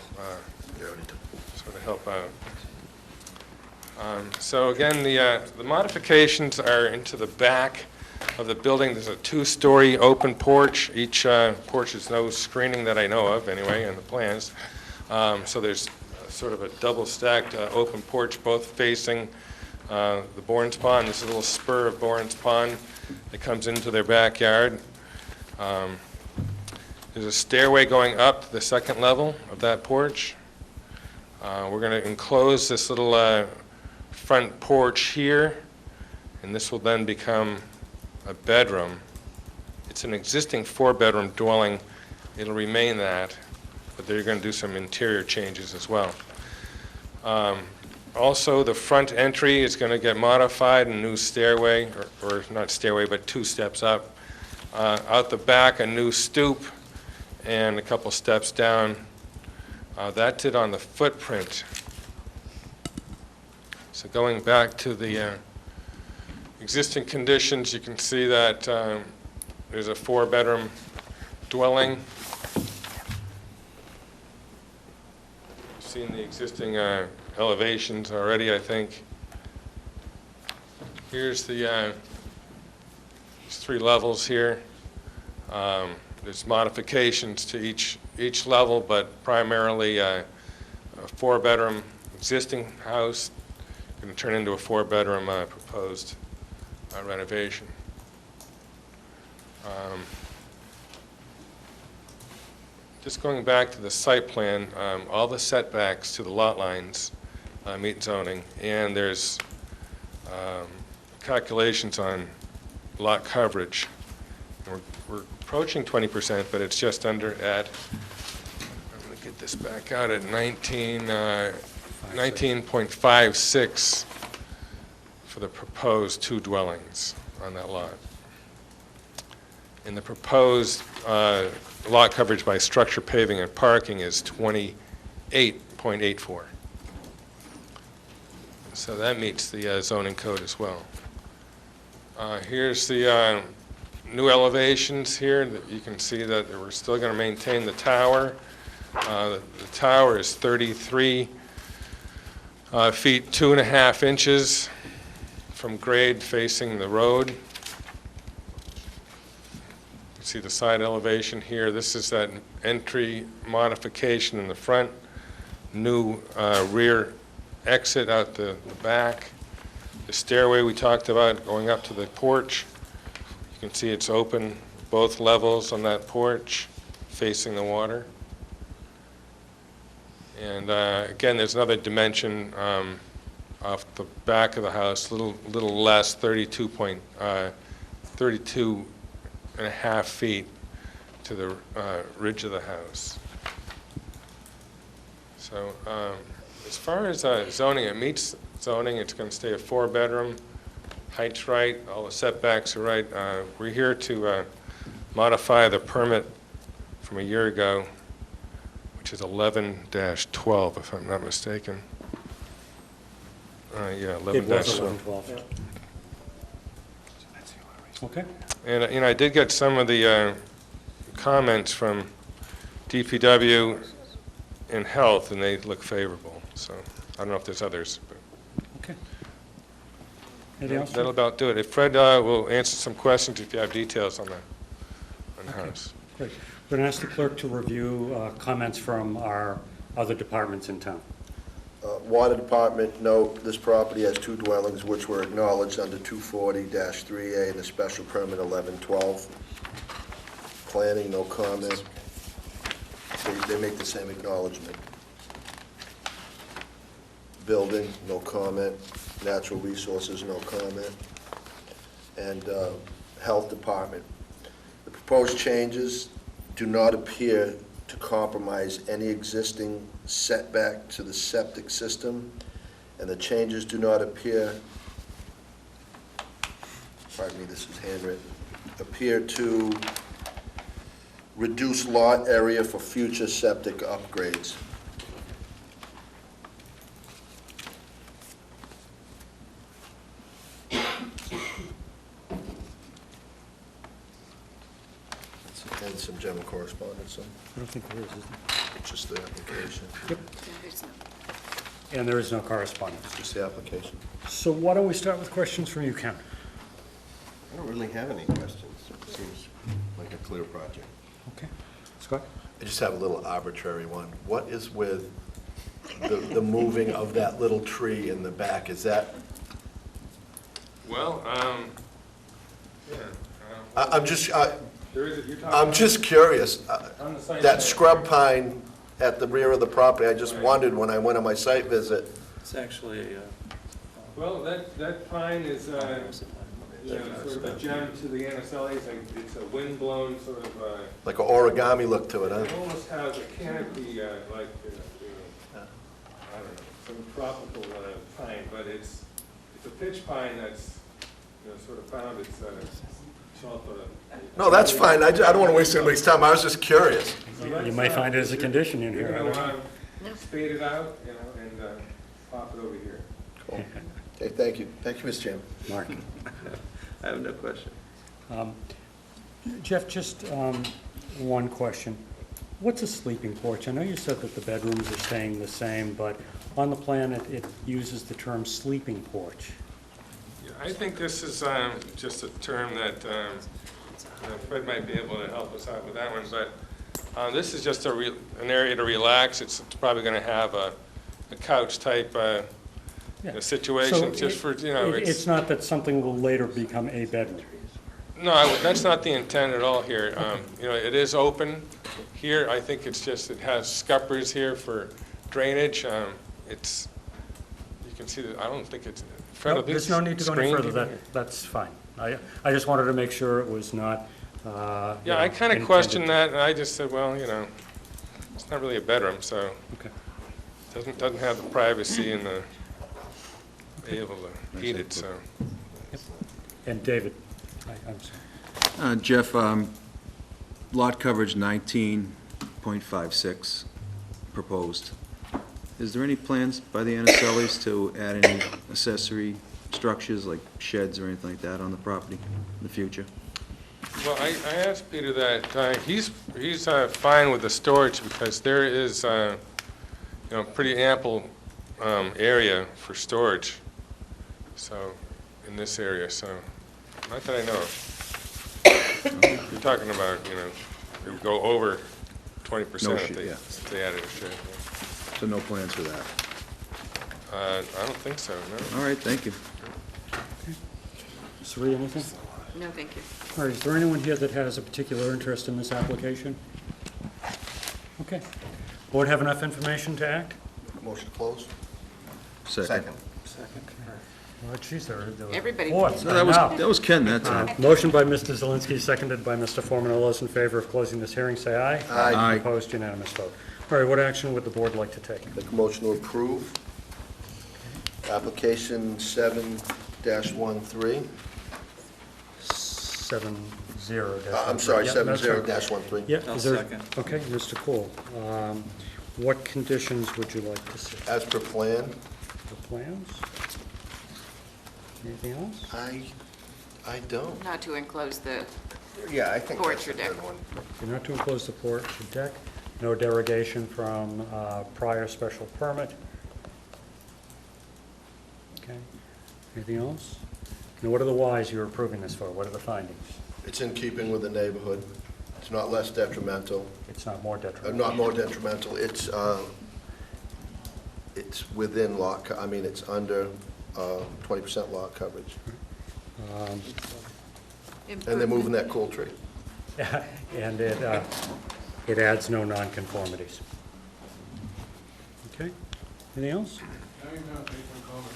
help out. So again, the modifications are into the back of the building. There's a two-story open porch. Each porch is no screening that I know of, anyway, in the plans. So there's sort of a double-stacked open porch, both facing the Bourne's Pond. This is a little spur of Bourne's Pond that comes into their backyard. There's a stairway going up to the second level of that porch. We're going to enclose this little front porch here, and this will then become a bedroom. It's an existing 4-bedroom dwelling. It'll remain that, but they're going to do some interior changes as well. Also, the front entry is going to get modified, a new stairway, or not stairway, but 2 steps up. Out the back, a new stoop and a couple steps down. That's it on the footprint. So going back to the existing conditions, you can see that there's a 4-bedroom dwelling. You've seen the existing elevations already, I think. Here's the these 3 levels here. There's modifications to each level, but primarily a 4-bedroom existing house going to turn into a 4-bedroom proposed renovation. Just going back to the site plan, all the setbacks to the lot lines meet zoning, and there's calculations on lot coverage. We're approaching 20%, but it's just under at, I'm going to get this back out, at 19.56 for the proposed 2 dwellings on that lot. And the proposed lot coverage by structure, paving, and parking is 28.84. So that meets the zoning code as well. Here's the new elevations here. You can see that we're still going to maintain the tower. The tower is 33 feet 2.5 inches from grade facing the road. You can see the side elevation here. This is that entry modification in the front, new rear exit out the back. The stairway we talked about going up to the porch. You can see it's open both levels on that porch facing the water. And again, there's another dimension off the back of the house, a little less, 32.5 feet to the ridge of the house. So as far as zoning, it meets zoning. It's going to stay a 4-bedroom. Height's right, all the setbacks are right. We're here to modify the permit from a year ago, which is 11-12, if I'm not mistaken. Yeah, 11-12. It was 11-12. Okay. And I did get some of the comments from DPW and Health, and they look favorable. So I don't know if there's others. But Okay. Anything else? that'll about do it. If Fred will answer some questions if you have details on the house. Great. We're going to ask the clerk to review comments from our other departments in town. Water Department, note, this property has 2 dwellings which were acknowledged under 240-3A and the special permit 1112. Planning, no comment. They make the same acknowledgement. Building, no comment. Natural Resources, no comment. And Health Department. The proposed changes do not appear to compromise any existing setback to the septic system, and the changes do not appear, pardon me, this is handwritten, appear to reduce lot area for future septic upgrades. And some general correspondence, so I don't think there is there? just the application. There's no- And there is no correspondence. Just the application. So why don't we start with questions from you, Ken? I don't really have any questions. It seems like a clear project. Okay. Scott? I just have a little arbitrary one. What is with the moving of that little tree in the back? Is that, Well, yeah. I'm just, There is, you're talking I'm just curious. on the site That plan. scrub pine at the rear of the property, I just wondered when I went on my site visit. It's actually Well, that pine is, sort of a gem to the Anacellis. It's a windblown sort of, Like an origami look to it, it huh? almost has a canopy, like, I don't know, some tropical pine, but it's a pitch pine that's, sort of found its shelf. No, that's fine. I don't want to waste anybody's time. I was just curious. You may find it as a condition in You're here. I gonna don't know. spade it out, and pop it over here. Cool. Okay, thank you. Thank you, Mr. Chairman. Mark? I have no question. Jeff, just one question. What's a sleeping porch? I know you said that the bedrooms are staying the same, but on the plan, it uses the term sleeping porch. Yeah, I think this is just a term that Fred might be able to help us out with that one, but this is just an area to relax. It's probably going to have a couch-type Yeah. situation, So just for, It's not that something will later become a bedroom. No, that's not the intent at all here. It is open here. I think it's just, it has scuppers here for drainage. It's, you can see that, I don't think it's, Fred, No, are these there's no need to go any screened further. even? That's fine. I just wanted to make sure it was not, Yeah, I kind of questioned that, and I just said, well, it's not really a bedroom, so Okay. doesn't have the privacy and the, be able to heat it, so. And David, I'm sorry. Jeff, lot coverage 19.56 proposed. Is there any plans by the Anacellis to add any accessory structures like sheds or anything like that on the property in the future? Well, I asked Peter that, he's fine with the storage because there is, pretty ample area for storage, so, in this area, so, not that I know of. You're talking about, it would go over 20% No if shit, yeah. if they added a shed. So no plans for that? I don't think so, no. All right, thank you. Sri, anything? No, thank you. All right, is there anyone here that has a particular interest in this application? Okay. Board have enough information to act? Motion to close? Second. Oh, geez, there were Everybody- fourths No, by now. that was Ken that time. Motion by Mr. Zelinski, seconded by Mr. Foreman. All those in favor of closing this hearing, say aye. Aye. Opposed, unanimous vote. All right, what action would the board like to take? Make a motion to approve. Application 7-13. 7-0. I'm sorry, Yeah, that's right. 70-13. Yeah, I'll is there, second. okay, Mr. Cool. What conditions would you like to see? As per plan, The plans? Anything else? I don't. Not to enclose the Yeah, I think porch that's or a deck. good one. You're not to enclose the porch or deck, no derogation from prior special permit. Okay, anything else? Now, what are the whys you're approving this for? What are the findings? It's in keeping with the neighborhood. It's not less detrimental, It's not more detrimental. not more detrimental. it's within lot, I mean, it's under 20% lot coverage. And they're moving that cool tree. And it adds no nonconformities. Okay, anything else? I'm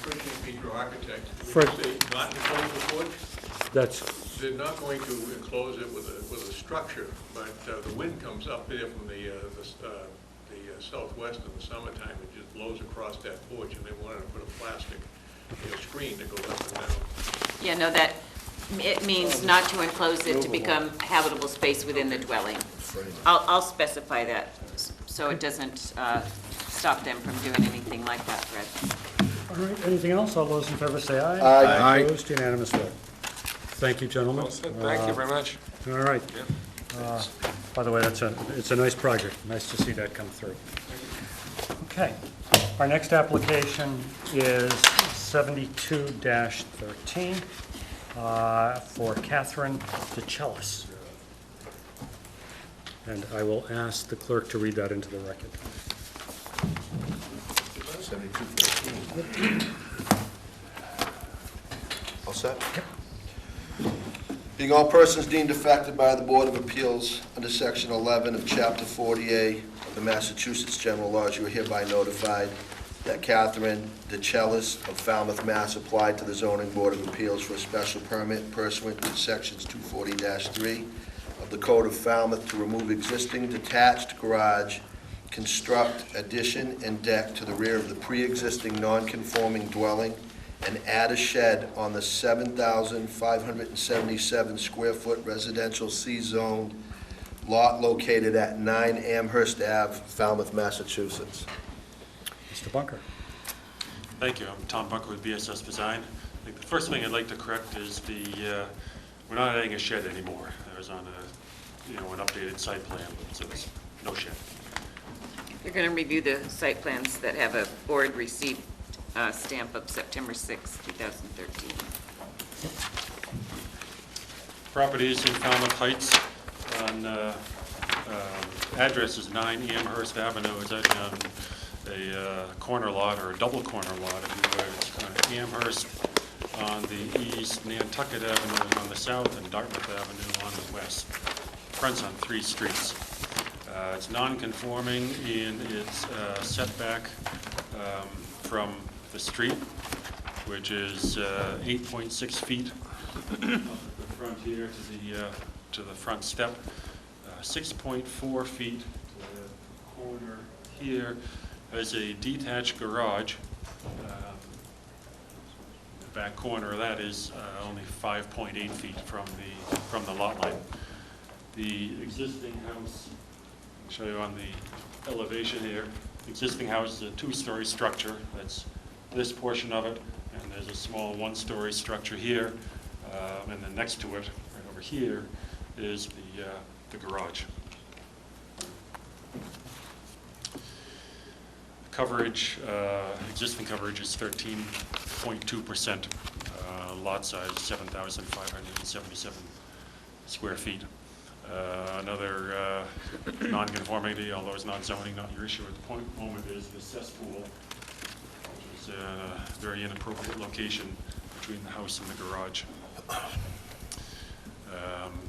Christian Petro, architect. Fred. When you say not enclose the porch, That's, they're not going to enclose it with a structure, but the wind comes up there from the southwest in the summertime, it just blows across that porch, and they wanted to put a plastic screen that goes up and down. Yeah, no, that, it means not to enclose it to become habitable space within the dwelling. I'll specify that, so it doesn't stop them from doing anything like that, Fred. all right, anything else? All those in favor say aye. Aye. Opposed, unanimous vote. Thank you, gentlemen. Well said. Thank you very much. All right. Yeah. By the way, it's a nice project. Nice to see that come through. Okay. Our next application is 72-13 for Catherine DeCellis. And I will ask the clerk to read that into the record. 7214. All set? Being all persons deemed affected by the Board of Appeals under Section 11 of Chapter 40A of the Massachusetts General Laws, you are hereby notified that Catherine DeCellis of Falmouth, Mass. Applied to the Zoning Board of Appeals for a special permit pursuant to Sections 240-3 of the Code of Falmouth to remove existing detached garage, construct addition and deck to the rear of the pre-existing non-conforming dwelling, and add a shed on the 7,577 square foot residential C-zoned lot located at 9 Amherst Ave, Falmouth, Massachusetts. Mr. Bunker. Thank you. I'm Tom Bunker with BSS Design. I think the first thing I'd like to correct is we're not adding a shed anymore. There was on an updated site plan, so there's no shed. You're going to review the site plans that have a board receipt stamp of September 6, 2013. Property is in Falmouth Heights. On address is 9 Amherst Avenue. It's actually on a corner lot, or a double corner lot, if you would. It's Amherst on the east, Nantucket Avenue on the south, and Dartmouth Avenue on the west. Fronts on 3 streets. It's non-conforming in its setback from the street, which is 8.6 feet from the front here to the front step, 6.4 feet to the corner here. There's a detached garage. The back corner of that is only 5.8 feet from the lot line. The existing house, I'll show you on the elevation here. The existing house is a 2-story structure. That's this portion of it, and there's a small 1-story structure here, and then next to it, right over here, is the garage. Coverage, existing coverage is 13.2%. Lot size 7,577 square feet. Another non-conformity, although it's not zoning, not your issue at the moment, is the cesspool, which is a very inappropriate location between the house and the garage.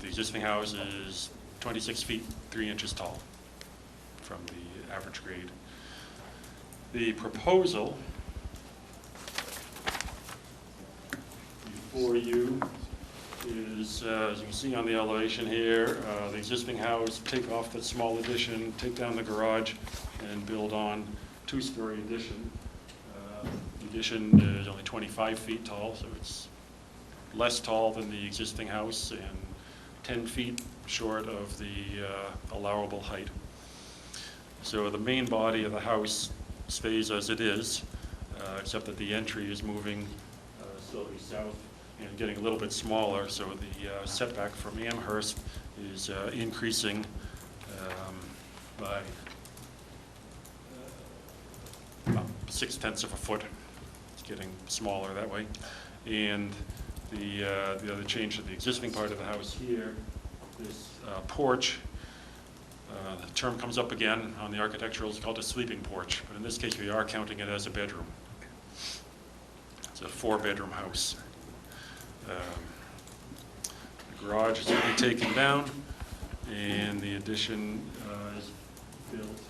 The existing house is 26 feet 3 inches tall from the average grade. The proposal before you is, as you can see on the elevation here, the existing house, take off the small addition, take down the garage, and build on 2-story addition. The addition is only 25 feet tall, so it's less tall than the existing house and 10 feet short of the allowable height. So the main body of the house stays as it is, except that the entry is moving slowly south and getting a little bit smaller, so the setback from Amherst is increasing by about 0.6 of a foot. It's getting smaller that way. And the other change to the existing part of the house here, this porch The term comes up again on the architectural, it's called a sleeping porch, but in this case, we are counting it as a bedroom. It's a 4-bedroom house. The garage is going to be taken down, and the addition is built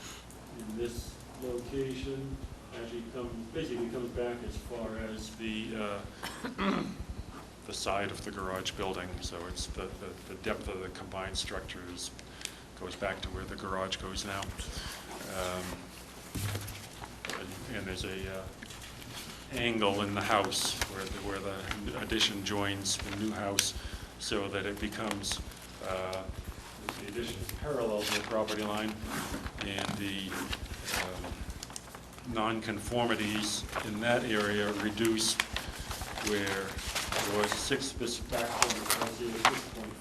in this location. Actually basically comes back as far as the side of the garage building, so it's the depth of the combined structures goes back to where the garage goes now. And there's a angle in the house where the addition joins the new house, so that it becomes, the addition is parallel to the property line, and the non-conformities in that area reduced, where there was this back corner,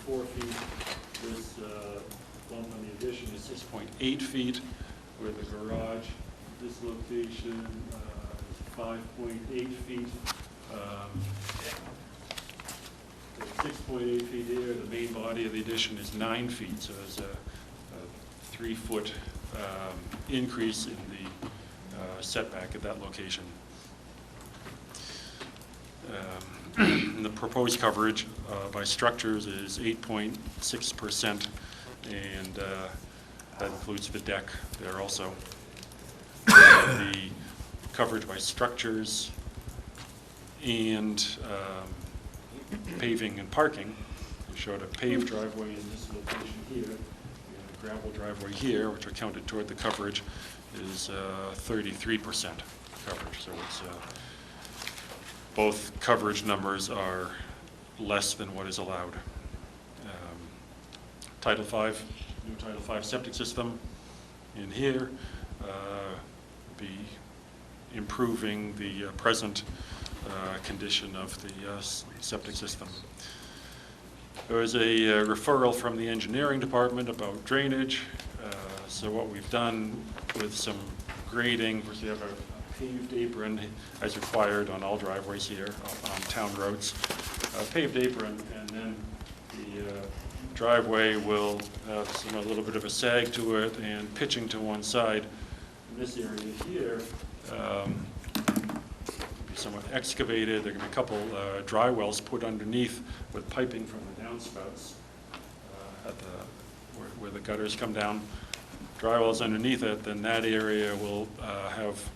6.4 feet. This bump on the addition is 6.8 feet, where the garage, this location, is 5.8 feet. 6.8 feet here. The main body of the addition is 9 feet, so there's a 3-foot increase in the setback at that location. The proposed coverage by structures is 8.6%, and that includes the deck there also. The coverage by structures and paving and parking. We showed a paved driveway in this location here, and a gravel driveway here, which are counted toward the coverage, is 33% coverage. So it's both coverage numbers are less than what is allowed. Title V, new Title V septic system in here, be improving the present condition of the septic system. There was a referral from the engineering department about drainage. So what we've done with some grading, first we have a paved apron as required on all driveways here on town roads. Paved apron, and then the driveway will have a little bit of a sag to it and pitching to one side. In this area here, be somewhat excavated. There can be a couple dry wells put underneath with piping from the downspouts at where the gutters come down. Dry wells underneath it, then that area will have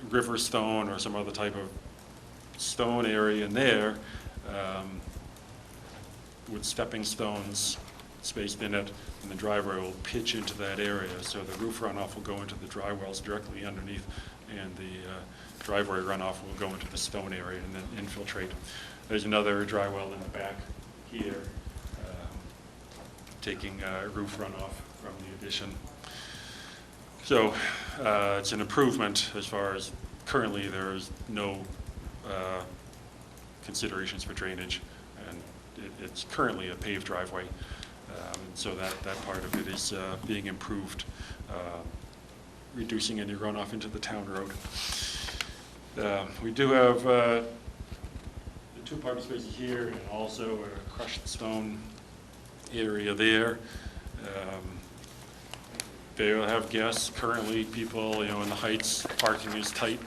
river stone or some other type of stone area in there with stepping stones spaced in it, and the driveway will pitch into that area. So the roof runoff will go into the dry wells directly underneath, and the driveway runoff will go into the stone area and then infiltrate. There's another dry well in the back here, taking roof runoff from the addition. So it's an improvement as far as currently there is no considerations for drainage, and it's currently a paved driveway. So that part of it is being improved, reducing any runoff into the town road. We do have the 2 parking spaces here and also a crushed stone area there. They will have guests. Currently, people, in the Heights, parking is tight.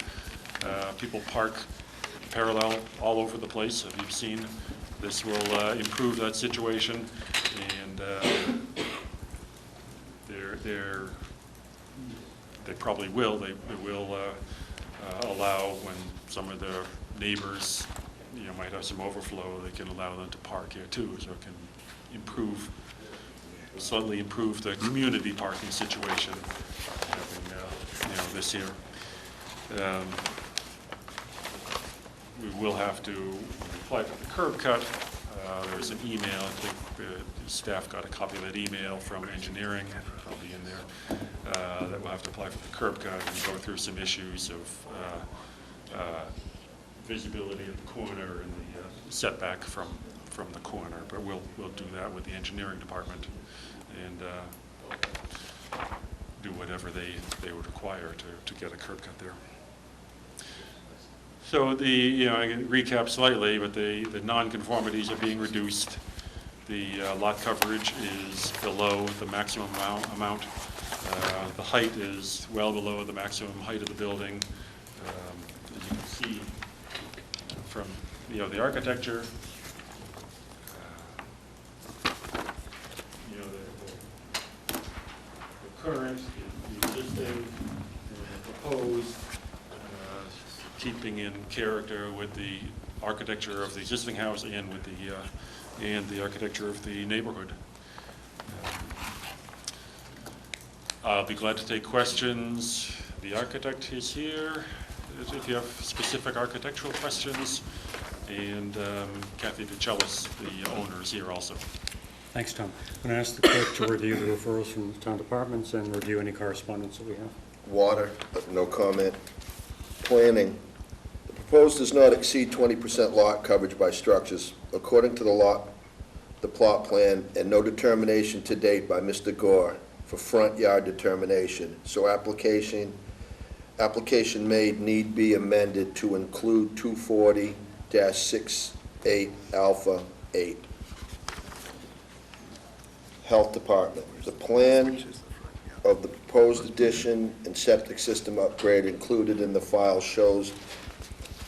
People park parallel all over the place, as you've seen. This will improve that situation, and they probably will. They will allow, when some of the neighbors, might have some overflow, they can allow them to park here too, so it can slightly improve the community parking situation, having, this here. We will have to apply for the curb cut. There's an email, I think the staff got a copy of that email from engineering, probably in there, that we'll have to apply for the curb cut and go through some issues of visibility of the corner and the setback from the corner, but we'll do that with the engineering department and do whatever they would require to get a curb cut there. So I can recap slightly, but the non-conformities are being reduced. The lot coverage is below the maximum amount. The height is well below the maximum height of the building. As you can see from, the architecture, the current, the existing, and the proposed, keeping in character with the architecture of the existing house and with the architecture of the neighborhood. I'll be glad to take questions. The architect is here if you have specific architectural questions, and Kathy DeCellis, the owner, is here also. Thanks, Tom. I'm going to ask the clerk to review the referrals from the town departments and review any correspondence that we have. Water, no comment. Planning. The proposed does not exceed 20% lot coverage by structures according to the plot plan, and no determination to date by Mr. Gore for front yard determination. So application made need be amended to include 240-68 alpha 8. Health Department. The plan of the proposed addition and septic system upgrade included in the file shows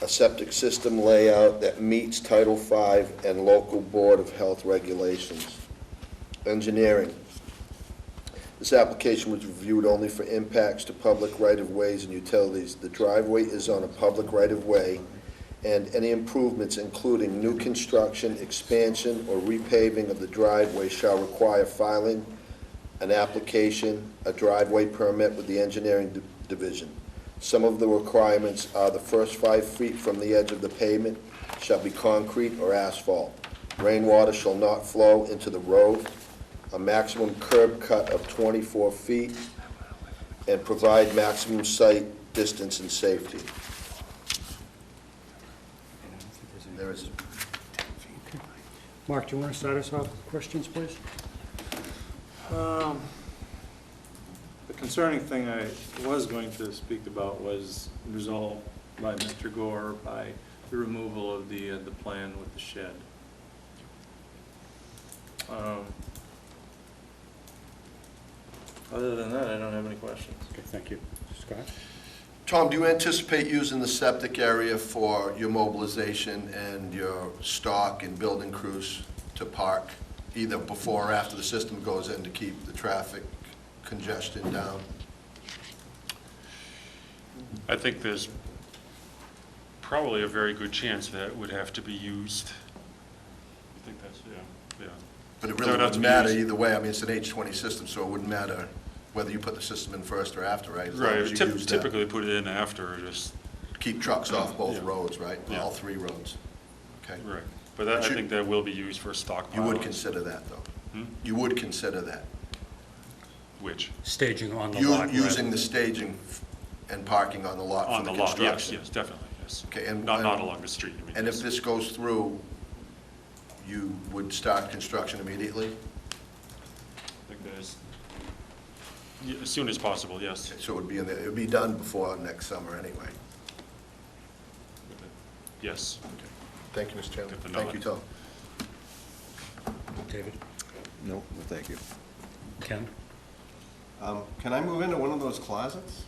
a septic system layout that meets Title V and local Board of Health regulations. Engineering. This application was reviewed only for impacts to public right-of-ways and utilities. The driveway is on a public right-of-way, and any improvements, including new construction, expansion, or repaving of the driveway shall require filing an application, a driveway permit with the engineering division. Some of the requirements are the first 5 feet from the edge of the pavement shall be concrete or asphalt. Rainwater shall not flow into the road. A maximum curb cut of 24 feet, and provide maximum site distance and safety. There is. Mark, do you want to start us off with questions, please? The concerning thing I was going to speak about was resolved by Mr. Gore by the removal of the plan with the shed. Other than that, I don't have any questions. Okay, thank you. Scott? Tom, do you anticipate using the septic area for your mobilization and your stock and building crews to park either before or after the system goes in to keep the traffic congestion down? I think there's probably a very good chance that it would have to be used. I think that's, yeah. But it really wouldn't matter either way. I mean, it's an H20 system, so it wouldn't matter whether you put the system in first or after, right? As long as you use that. Typically put it in after, just. Keep trucks off both Yeah. roads, right? Yeah. All 3 roads. Okay. Right, but I think that will be used for stockpiling. You would consider that, though? You would consider that? Which? Staging on the lot. Using the staging and parking on the lot for the construction? On the lot, yes, definitely, yes. Okay, and Not along the street, I mean. And if this goes through, you would start construction immediately? I think there's, as soon as possible, yes. So it would be done before next summer anyway? Yes. Thank you, Mr. Chairman. Good to know Thank you, that. Tom. David? No, no, thank you. Ken? Can I move into one of those closets?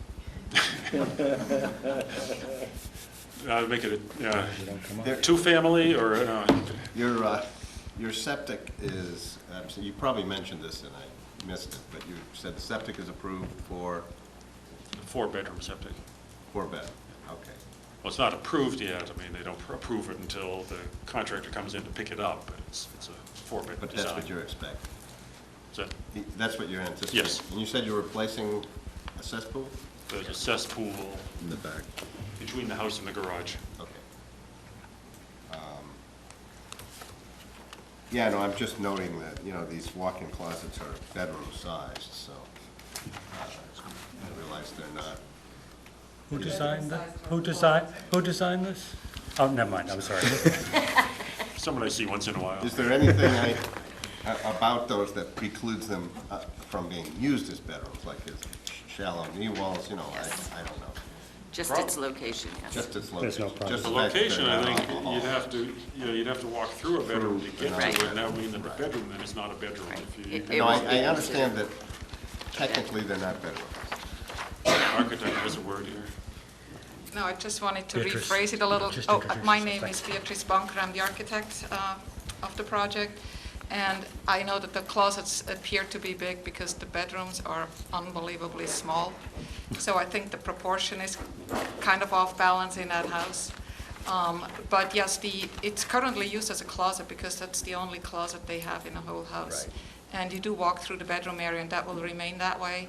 Make it a You don't come up? two-family or, Your septic is, so you probably mentioned this and I missed it, but you said the septic is approved for a 4-bedroom septic. 4-bed, okay. Well, it's not approved yet. I mean, they don't approve it until the contractor comes in to pick it up, but it's a 4-bedroom But design. that's what you're expecting? Is that- That's what you're anticipating? Yes. And you said you were replacing a cesspool? There's a cesspool In the back. between the house and the garage. Okay. Yeah, no, I'm just noting that, these walk-in closets are bedroom sized, so I realize they're not. Who designed that? Who designed this? Oh, never mind, I'm sorry. Someone I see once in a while. Is there anything about those that precludes them from being used as bedrooms, like as shallow knee walls, I don't know. Just its location, yes. Just its There's no location. problem. Just The the fact that location, they're I not think, alcohol. you'd have to walk through a bedroom to get to Right. it, and that would mean that the bedroom then is not a bedroom. Right. If you, It No, won't be I understand that considered. technically they're not bedrooms. architect has a word here. No, I just wanted to Beatrice, rephrase it a little. just Oh, introduce my yourself. name is Beatrice Bunker. I'm the architect of the project. And I know that the closets appear to be big because the bedrooms are unbelievably small. So I think the proportion is kind of off balance in that house. But yes, it's currently used as a closet because that's the only closet they have in the whole house. Right. And you do walk through the bedroom area, and that will remain that way.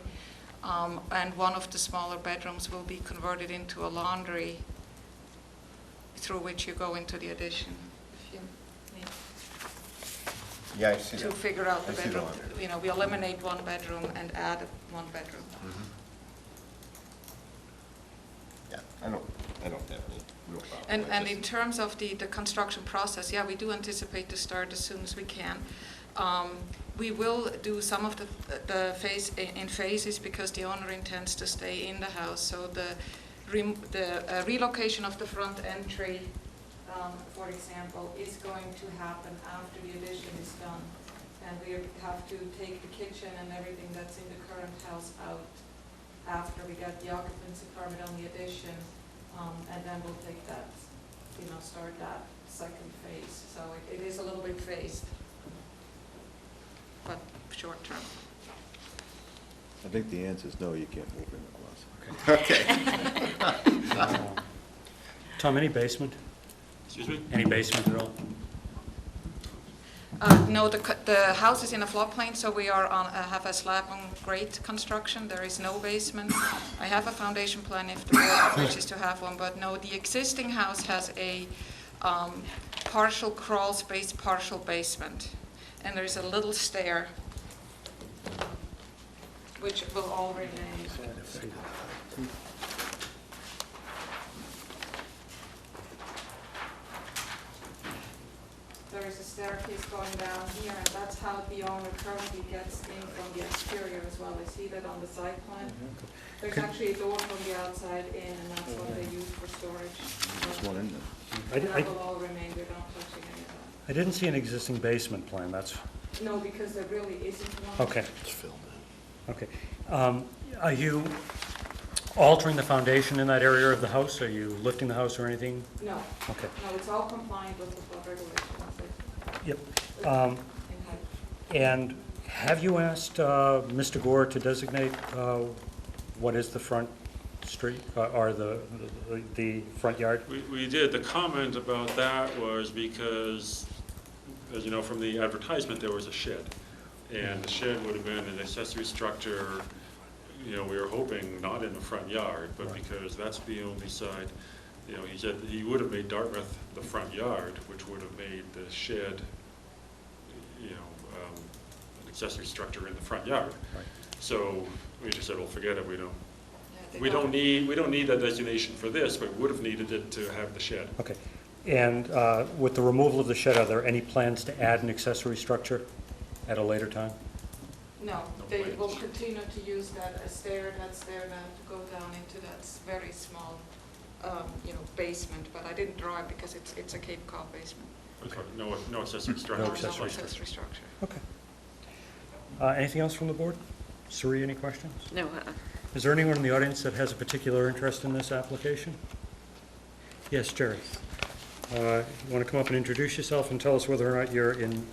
And one of the smaller bedrooms will be converted into a laundry through which you go into the addition. If you need Yeah, I see to that. figure out the I see the bedroom. laundry. You know, we eliminate one bedroom and add one bedroom. Yeah, I don't have any real problem. And, with and this. in terms of the construction process, yeah, we do anticipate to start as soon as we can. We will do some of the phase in phases because the owner intends to stay in the house. So the relocation of the front entry, for example, is going to happen after the addition is done. And we have to take the kitchen and everything that's in the current house out after we get the occupancy permit on the addition. And then we'll take that, start that second phase. So it is a little bit phased, but short term. I think the answer is no, you can't move in the closet. Okay. Tom, any basement? Excuse me? Any basement at all? No, the house is in a floodplain, so we are have a slab on grade construction. There is no basement. I have a foundation plan if the board wishes to have one, but no, the existing house has a partial crawl space, partial basement. And there's a little stair, which will all remain. There is a staircase going down here, and that's how the owner currently gets in from the exterior as well. I see that on the site plan. There's actually a door from the outside in, and that's what they use for storage. There's one in there. That will all remain, we're not touching any of that. I didn't see an existing basement plan, that's, No, because there really isn't one. okay, It's filled in. okay. Are you altering the foundation in that area of the house? Are you lifting the house or anything? No, Okay, no, it's all compliant with the flood regulations. yep. In height. And have you asked Mr. Gore to designate what is the front street, or the front yard? We did. The comment about that was because, as you know, from the advertisement, there was a shed. And the shed would have been an accessory structure, we were hoping not in the front yard, but because that's the only side. He said he would have made Dartmouth the front yard, which would have made the shed, an accessory structure in the front yard. Right. So we just said, well, forget it, we don't. Yeah, We don't need a designation for this, but we would have needed it to have the shed. Okay. And with the removal of the shed, are there any plans to add an accessory structure at a later time? No, they will continue to use that stair that's there now to go down into that very small, basement, but I didn't draw it because it's a Cape Cod basement. Okay. No accessory structure. No No accessory accessory structure. Okay. Anything else from the board? Suri, any questions? No, Is there anyone in the audience that has a particular interest in this application? Yes, Jerry. You want to come up and introduce yourself and tell us whether or not you're in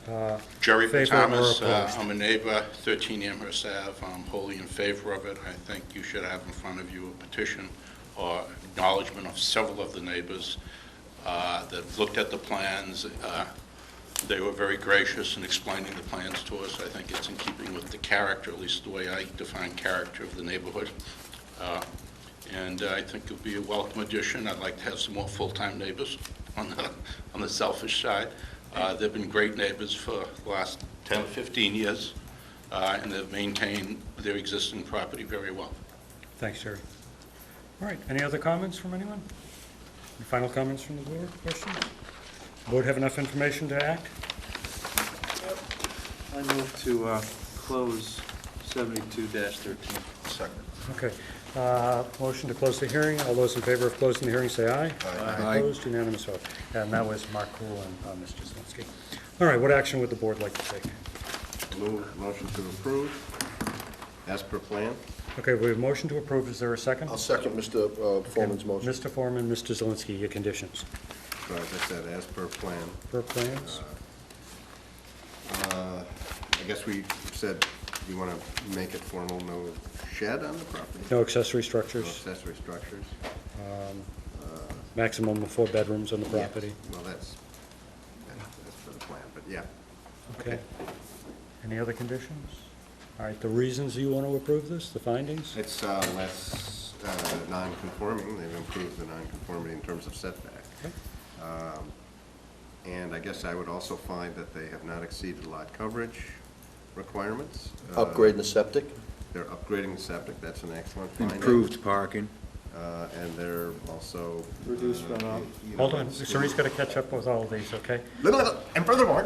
Jerry favor or Thomas, opposed? I'm a neighbor, 13 Amherst Ave. I'm wholly in favor of it. I think you should have in front of you a petition or acknowledgement of several of the neighbors that looked at the plans. They were very gracious in explaining the plans to us. I think it's in keeping with the character, at least the way I define character of the neighborhood. And I think it'll be a welcome addition. I'd like to have some more full-time neighbors on the selfish side. They've been great neighbors for the last 10 or 15 years, and they've maintained their existing property very well. Thanks, Jerry. All right, any other comments from anyone? Any final comments from the board, questions? Board have enough information to act? I move to close 72-13. Second. Okay. Motion to close the hearing. All those in favor of closing the hearing, say aye. Aye. Opposed, unanimous vote. And that was Mark Cool and Mr. Zelinski. All right, what action would the board like to take? Motion to approve as per plan. Okay, we have a motion to approve. Is there a second? I'll second Mr. Foreman's motion. Mr. Foreman, Mr. Zelinski, your conditions. So as I said, as per plan. Per plans? I guess we said you want to make it formal, no shed on the property? No accessory No structures, accessory structures? maximum of 4 bedrooms on the Yeah. property. Well, that's for the plan, but yeah. Okay. Any other conditions? All right, the reasons you want to approve this, the findings? It's less non-conforming. They've improved the non-conformity in terms of setback. Okay. And I guess I would also find that they have not exceeded lot coverage requirements. Upgrading the septic? They're upgrading the septic, that's an excellent finding. Improved parking. And they're also. Reduced runoff. Hold on, Suri's got to catch up with all of these, okay? And furthermore.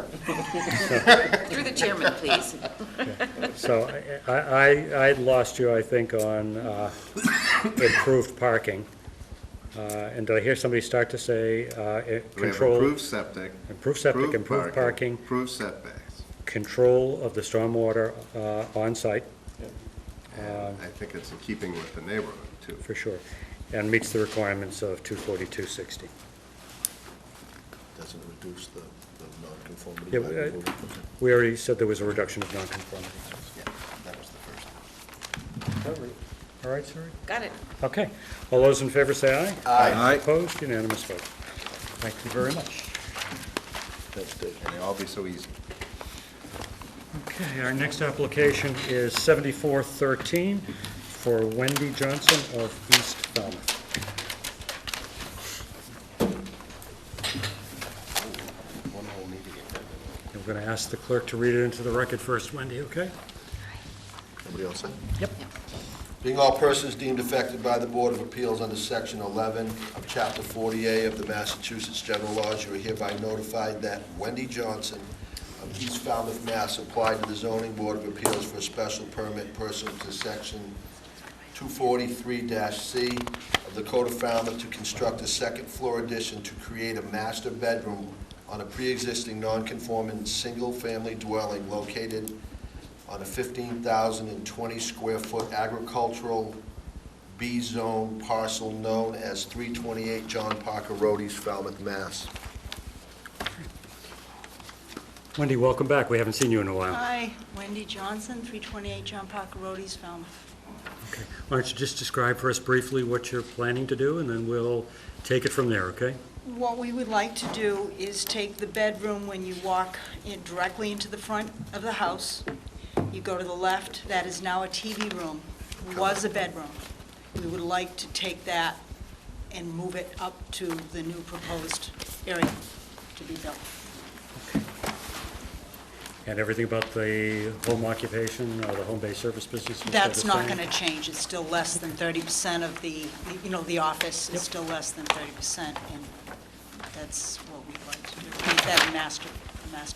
Through the chairman, please. So I lost you, I think, on improved parking. And did I hear somebody start to say We have control? improved septic. Improved septic, improved parking, Improved setbacks. control of the stormwater on-site, And I think it's in keeping with the neighborhood, too. for sure, and meets the requirements of 24260. Doesn't reduce the non-conformity. Yeah, by removing it. we already said there was a reduction of nonconformity. Yeah, that was the first one. All right, Suri? Got it. Okay. All those in favor say aye. Aye. Opposed? Unanimous vote. Thank you very much. Thanks, Dave. And they all be so easy. Okay, our next application is 7413 for Wendy Johnson of East Falmouth. One whole meeting. We're going to ask the clerk to read it into the record first, Wendy, okay? Everybody else set? Yep. Being all persons deemed affected by the Board of Appeals under Section 11 of Chapter 40A of the Massachusetts General Laws, you are hereby notified that Wendy Johnson of East Falmouth, Mass. applied to the Zoning Board of Appeals for a special permit pursuant to Section 243-C of the Code of Falmouth to construct a second-floor addition to create a master bedroom on a pre-existing non-conforming single-family dwelling located on a 15,020 square foot agricultural B-zone parcel known as 328 John Parker Road, East Falmouth, Mass. Wendy, welcome back. We haven't seen you in a while. Hi, Wendy Johnson, 328 John Parker Road, East Falmouth. Okay. Why don't you just describe for us briefly what you're planning to do, and then we'll take it from there, okay? What we would like to do is take the bedroom when you walk in directly into the front of the house. You go to the left, that is now a TV room, was a bedroom. We would like to take that and move it up to the new proposed area to be built. And everything about the home occupation or the home-based service business? will stay That's the not same? going to change. It's still less than 30% of the, the office is still less than 30%, and that's what we'd like to do. Make that a master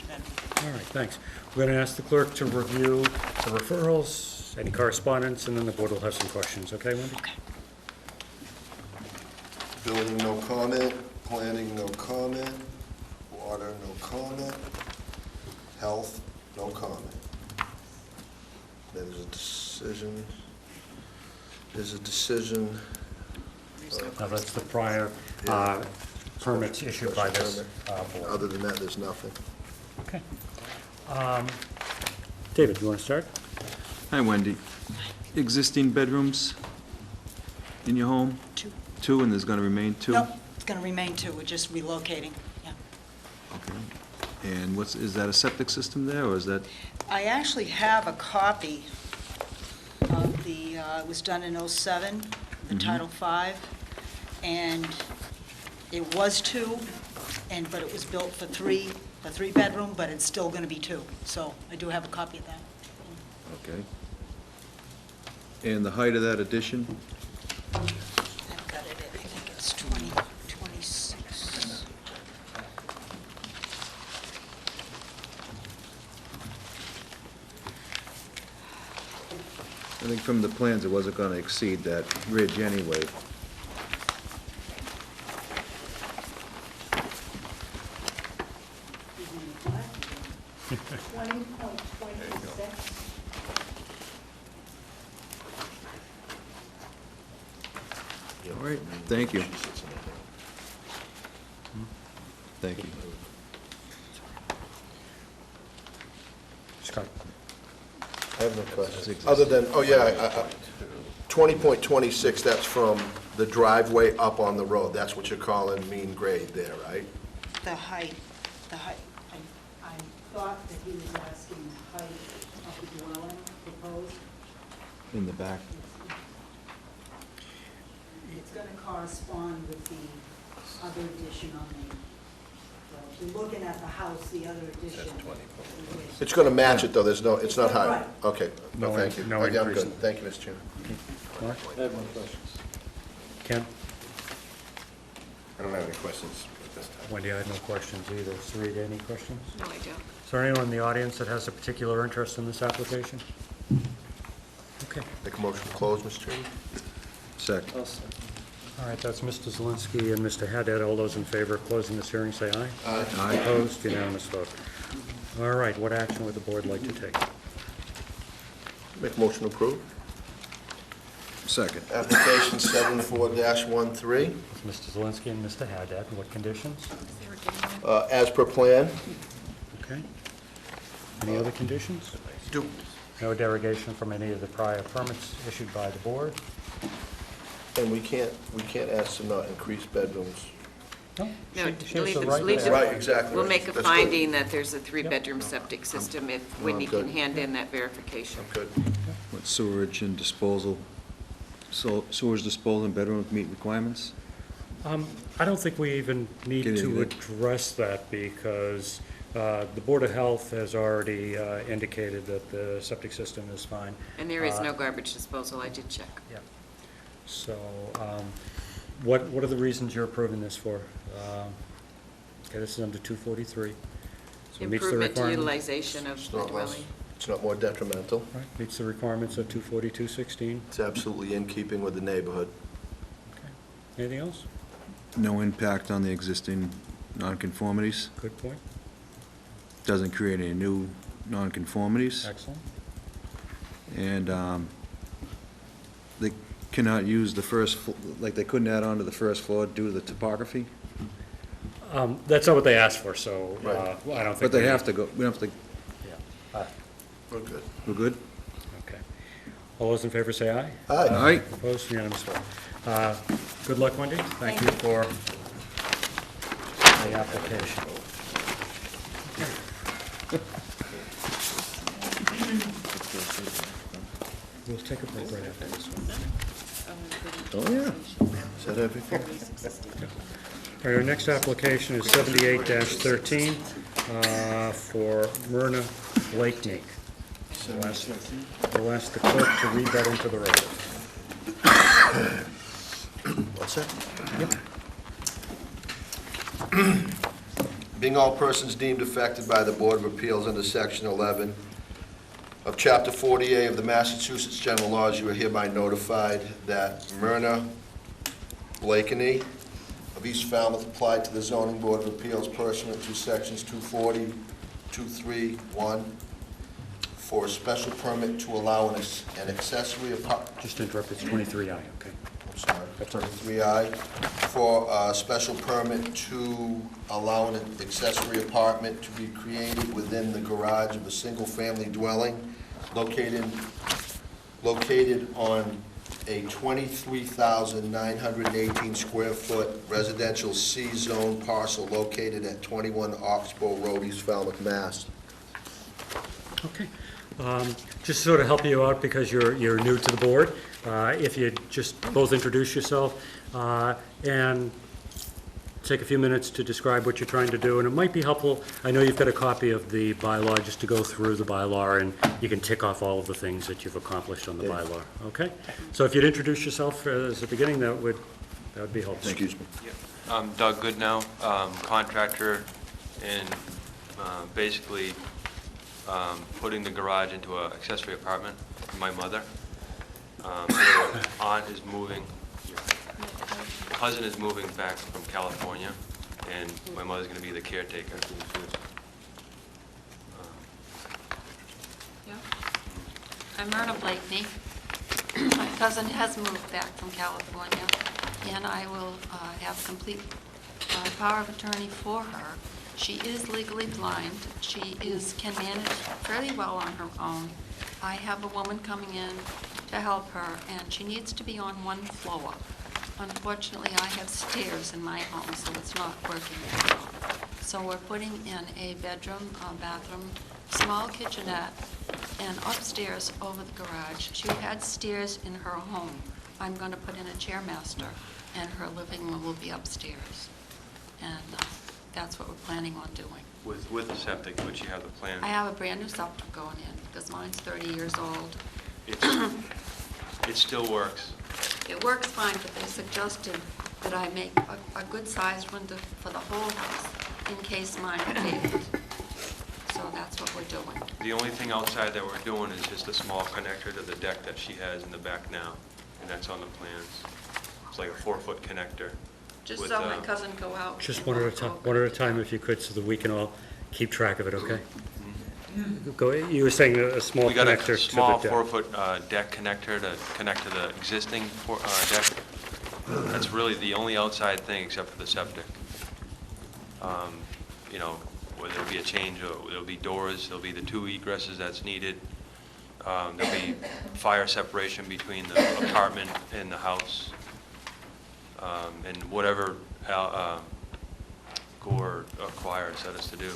bedroom. All right, thanks. We're going to ask the clerk to review the referrals, any correspondence, and then the board will have some questions, okay, Wendy? Okay. Building, no comment. Planning, no comment. Water, no comment. Health, no comment. There's a decision. Now, that's the prior permits issued by this board. Other than that, there's nothing. Okay. David, you want to start? Hi, Wendy. Existing bedrooms in your home? 2. 2, and there's going to remain 2? Nope, it's going to remain 2. We're just relocating, yeah. Okay. And is that a septic system there, or is that? I actually have a copy of the, it was done in '07, the Title V, and it was 2, but it was built for 3, a 3-bedroom, but it's still going to be 2. So I do have a copy of that. Okay. And the height of that addition? I've got it, I think it's 26. think from the plans, it wasn't gonna exceed that ridge anyway. All right, thank you. Thank you. Scott? I have no questions. Other than, 20.26, that's from the driveway up on the road. That's what you're calling mean grade there, right? The height. I thought that he was asking the height of the dwelling proposed. In the back. It's going to correspond with the other addition on the, well, if you're looking at the house, the other addition. It's going to match it, though, it's not high? Right. Okay, No thank you. no I'm increase. good, thank you, Mr. Chairman. Mark? I have no questions. Ken? I don't have any questions at this time. Wendy, I had no questions either. Sarita, any questions? No, I don't. Is there anyone in the audience that has a particular interest in this application? Okay. Make a motion to close, Mr. Chairman? Second. I'll second. All right, that's Mr. Zelinski and Mr. Haddad. All those in favor of closing this hearing, say aye. Aye. Opposed? Unanimous vote. All right, what action would the board like to take? Make a motion to approve. Second. Application 74-13, Mr. Zelinski and Mr. Haddad, what conditions? as per plan. Okay. Any other conditions? No derogation from any of the prior permits issued by the board? And we can't ask to not increase bedrooms. No, No, she has leave the it- right leave to it- ask. Right, exactly. We'll make a That's good. finding that there's a three-bedroom septic system if Wendy good. can hand in that verification. Good. What sewerage and disposal, sewage disposal and bedrooms meet requirements? I don't think we even need Get into to it. address that because the Board of Health has already indicated that the septic system is fine. And there is no garbage disposal, I did check. Yeah. So, what are the reasons you're approving this for? Okay, this is under 243. So it meets the Improvement to requirement- utilization of It's the not less, dwelling. it's not more detrimental. Right, meets the requirements of 240-216. It's absolutely in keeping with the neighborhood. Okay. Anything else? No impact on the existing nonconformities? Good point. Doesn't create any new nonconformities? Excellent. And they cannot use the first, like they couldn't add on to the first floor due to the topography? That's not what they asked for, so Right. I don't think. But they we- have to go, we don't have to, Yeah. We're good. we're good? Okay. All those in favor say aye. Aye. Aye. Opposed, unanimous vote. Good luck, Wendy. Thank you for the application. We'll take a break right after this one. Oh, yeah. Is that everything? All right, our next application is 78-13 for Myrna Blakeney. We'll ask the clerk to read that into the record. What's that? Being all persons deemed affected by the Board of Appeals under Section 11 of Chapter 48 of the Massachusetts General Laws, you are hereby notified that Myrna Blakeney of East Falmouth applied to the Zoning Board of Appeals pursuant to Sections 240, 231 for a special permit to allow an accessory apartment. Just to interrupt, it's 23I, okay? I'm sorry, 33I, for a special permit to allow an accessory apartment to be created within the garage of a single-family dwelling located on a 23,918 square foot residential C-zone parcel located at 21 Oxbow Road, East Falmouth, Mass. Okay. Just to sort of help you out because you're new to the board, if you just both introduce yourself and take a few minutes to describe what you're trying to do, and it might be helpful, I know you've got a copy of the bylaw, just to go through the bylaw, and you can tick off all of the things that you've accomplished on the bylaw, okay? So if you'd introduce yourself as the beginning, that would be helpful. Excuse me. I'm Doug Goodnow, contractor in basically putting the garage into an accessory apartment for my mother. Aunt is moving, cousin is moving back from California, and my mother's going to be the caretaker. I'm Myrna Blakeney. My cousin has moved back from California, and I will have complete power of attorney for her. She is legally blind. She can manage fairly well on her own. I have a woman coming in to help her, and she needs to be on one floor. Unfortunately, I have stairs in my home, so it's not working very well. So we're putting in a bedroom, a bathroom, small kitchenette, and upstairs over the garage. She had stairs in her home. I'm going to put in a chairmaster, and her living room will be upstairs. And that's what we're planning on doing. With the septic, which you have the plan. I have a brand new septic going in because mine's 30 years old. It still works. It works fine, but they suggested that I make a good-sized one for the whole house in case mine failed. So that's what we're doing. The only thing outside that we're doing is just a small connector to the deck that she has in the back now, and that's on the plans. It's like a 4-foot connector. Just so my cousin go out. Just one at a time if you could, so that we can all keep track of it, okay? Go, you were saying a small We got connector to a the small deck. 4-foot deck connector to connect to the existing deck. That's really the only outside thing except for the septic. You know, where there'll be a change, there'll be doors, there'll be the 2 egresses that's needed. There'll be fire separation between the apartment and the house. And whatever Gore Choir set us to do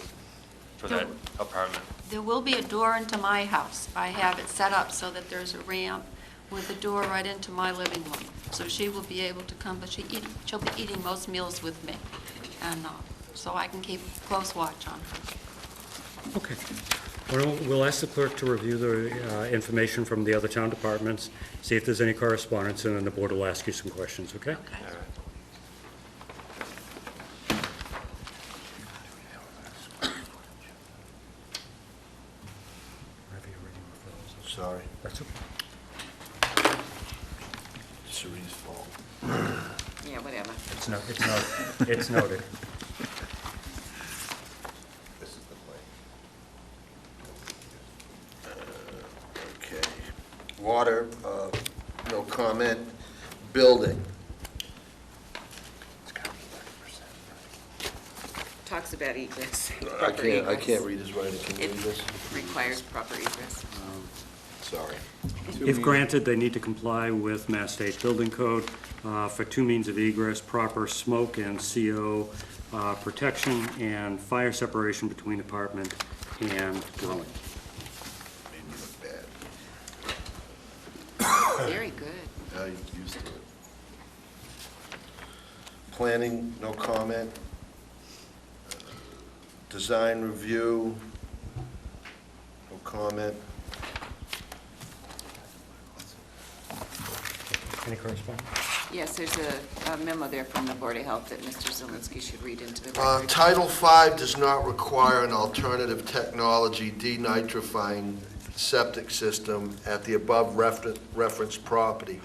for that apartment. There will be a door into my house. I have it set up so that there's a ramp with a door right into my living room. So she will be able to come, but she'll be eating most meals with me. And so I can keep close watch on her. Okay. Well, we'll ask the clerk to review the information from the other town departments, see if there's any correspondence, and then the board will ask you some questions, okay? Sorry. That's okay. Cerie's fault. Yeah, whatever. It's noted. This is the plan. Okay. Water, no comment. Building. Talks about egress. I can't read his writing. Can you read It this? requires proper egress. Sorry. If granted, they need to comply with Mass State Building Code for 2 means of egress: proper smoke and CO protection and fire separation between apartment and dwelling. Made me look bad. Very good. Now you're used to it. Planning, no comment. Design review, no comment. Any correspondence? Yes, there's a memo there from the Board of Health that Mr. Zielinski should read into the record. Title V does not require an alternative technology denitrifying septic system at the above referenced property.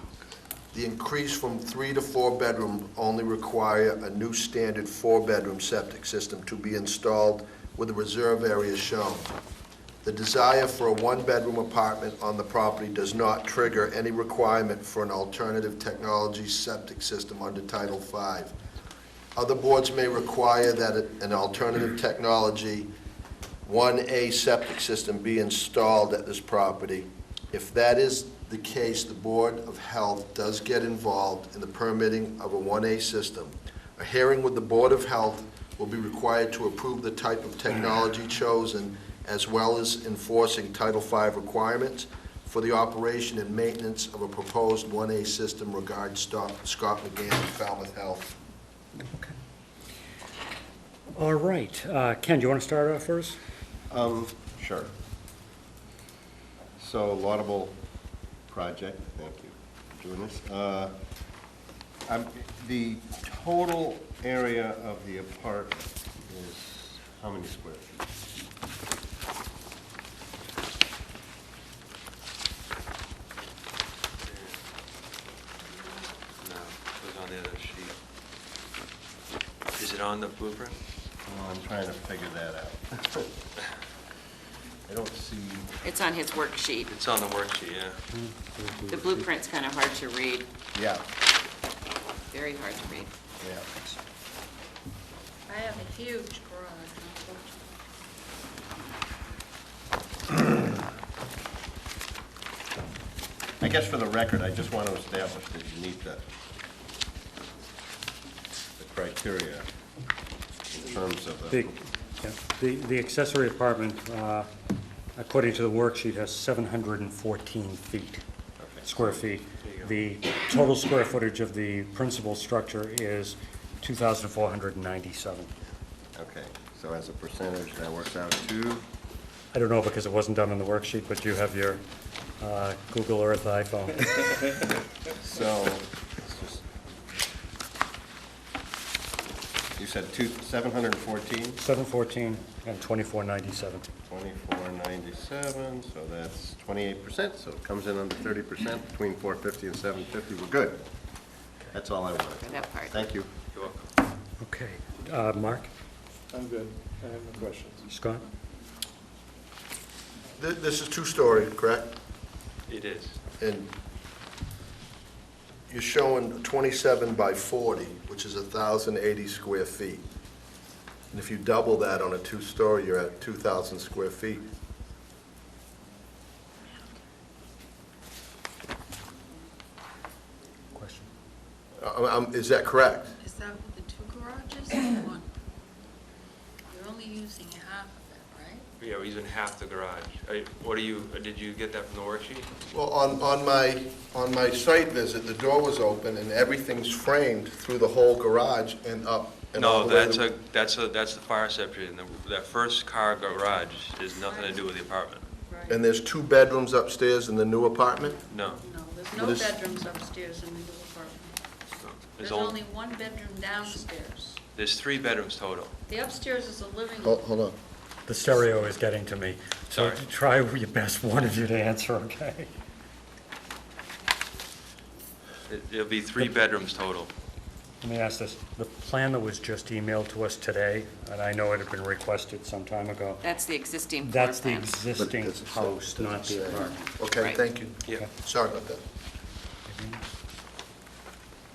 The increase from 3 to 4 bedroom only require a new standard 4-bedroom septic system to be installed with the reserve area shown. The desire for a 1-bedroom apartment on the property does not trigger any requirement for an alternative technology septic system under Title V. Other boards may require that an alternative technology 1A septic system be installed at this property. If that is the case, the Board of Health does get involved in the permitting of a 1A system. A hearing with the Board of Health will be required to approve the type of technology chosen, as well as enforcing Title V requirements for the operation and maintenance of a proposed 1A system. Regards, Scott McGann, Falmouth Health. Okay. All right. Ken, do you want to start off first? Sure. So, laudable project, thank you for doing this. The total area of the apartment is how many square feet? it on the blueprint? Well, I'm trying to figure that out. I don't see, It's on his worksheet. It's on the worksheet, yeah. The blueprint's kind of hard to read, yeah, very hard to read. yeah. I have a huge garage, I guess for the record, I just want to establish that you meet the criteria in terms of The yeah, the accessory apartment, according to the worksheet, has 714 feet, square feet. The total square footage of the principal structure is 2,497. Okay, so as a percentage, that works out to? I don't know because it wasn't done on the worksheet, but you have your Google Earth iPhone. So, it's just, you said 714? 714 and 2497. 2497, so that's 28%, so it comes in under 30%, between 450 and 750, we're good. That's all I wanted. For that part. Thank you. You're welcome. Okay. Mark? I'm good. I have no questions. Scott? This is two-story, correct? It is. And you're showing 27 by 40, which is 1,080 square feet. And if you double that on a two-story, you're at 2,000 square feet. Question. Is that correct? Is that with the two garages or one? You're only using half of it, right? Yeah, we're using half the garage. What do you, did you get that from the worksheet? Well, on my site visit, the door was open and everything's framed through the whole garage and up and all No, the way to that's the fire separation. That first car garage has nothing to do with the apartment. Right. And there's 2 bedrooms upstairs in the new apartment? No. No, there's Well, no this- bedrooms upstairs in the new apartment. There's There's only one bedroom downstairs. There's 3 bedrooms total. The upstairs is a living Oh, room. hold on. The stereo is getting to me. So Sorry. try your best, one of you, to answer, okay? It'll be 3 bedrooms total. Let me ask this. The plan that was just emailed to us today, and I know it had been requested some time ago, That's the existing floor that's the plan. existing But it's- house, not the apartment. Okay, Right. thank you. Yeah. Sorry about that.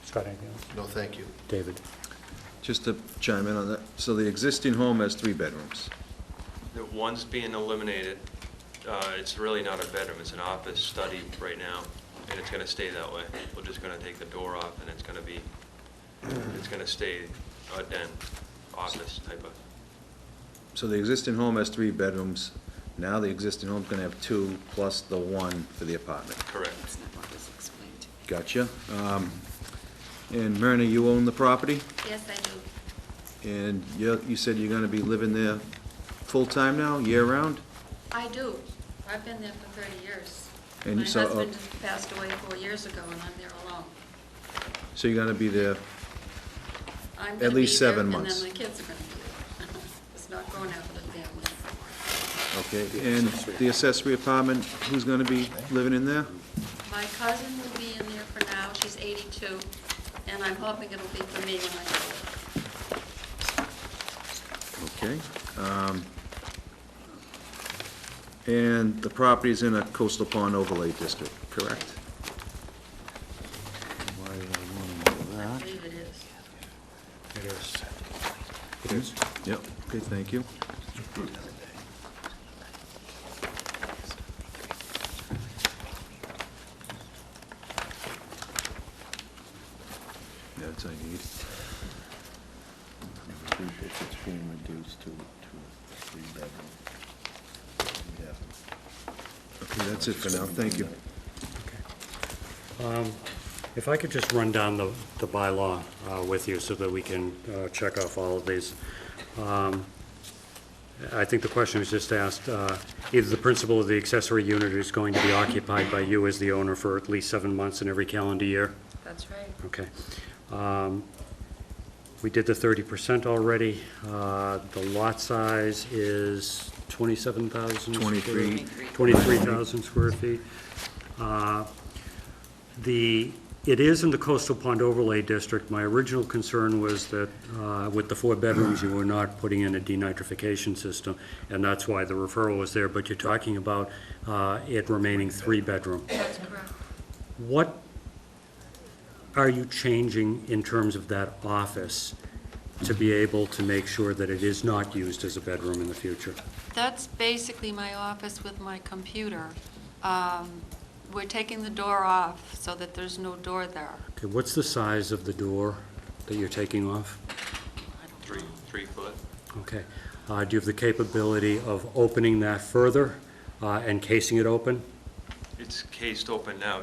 Scott, anything else? No, thank you. David? Just to chime in on that, so the existing home has 3 bedrooms. The one's being eliminated. It's really not a bedroom, it's an office study right now, and it's gonna stay that way. We're just gonna take the door off, and it's gonna stay a den, office type of. So the existing home has 3 bedrooms. Now the existing home's gonna have 2 plus the 1 for the apartment. Correct. That's not what was explained. Gotcha. And Myrna, you own the property? Yes, I do. And you said you're gonna be living there full-time now, year-round? I do. I've been there for 30 years. And My you saw- husband passed away 4 years ago, and I'm there alone. So you're gonna be there, I'm At gonna least be there, 7 months. And then my kids are gonna be there. It's not going out with the family. okay? And the accessory apartment, who's gonna be living in there? My cousin will be in there for now. She's 82, and I'm hoping it'll be for me when I go. Okay. And the property's in a coastal pond overlay district, correct? I believe it is. It is. It is? Yep, okay, thank you. That's I need. It's being reduced to 3-bedroom. Okay, that's it for now, thank you. If I could just run down the bylaw with you so that we can check off all of these. I think the question was just asked, either the principal of the accessory unit is going to be occupied by you as the owner for at least 7 months in every calendar year? That's right. Okay. We did the 30% already. The lot size is 27,000? 23. 23,000 square feet. The It is in the coastal pond overlay district. My original concern was that with the 4 bedrooms, you were not putting in a denitrification system, and that's why the referral was there, but you're talking about it remaining 3-bedroom. That's correct. What are you changing in terms of that office to be able to make sure that it is not used as a bedroom in the future? That's basically my office with my computer. We're taking the door off so that there's no door there. Okay, what's the size of the door that you're taking off? 3 foot. Okay. Do you have the capability of opening that further and casing it open? It's cased open now.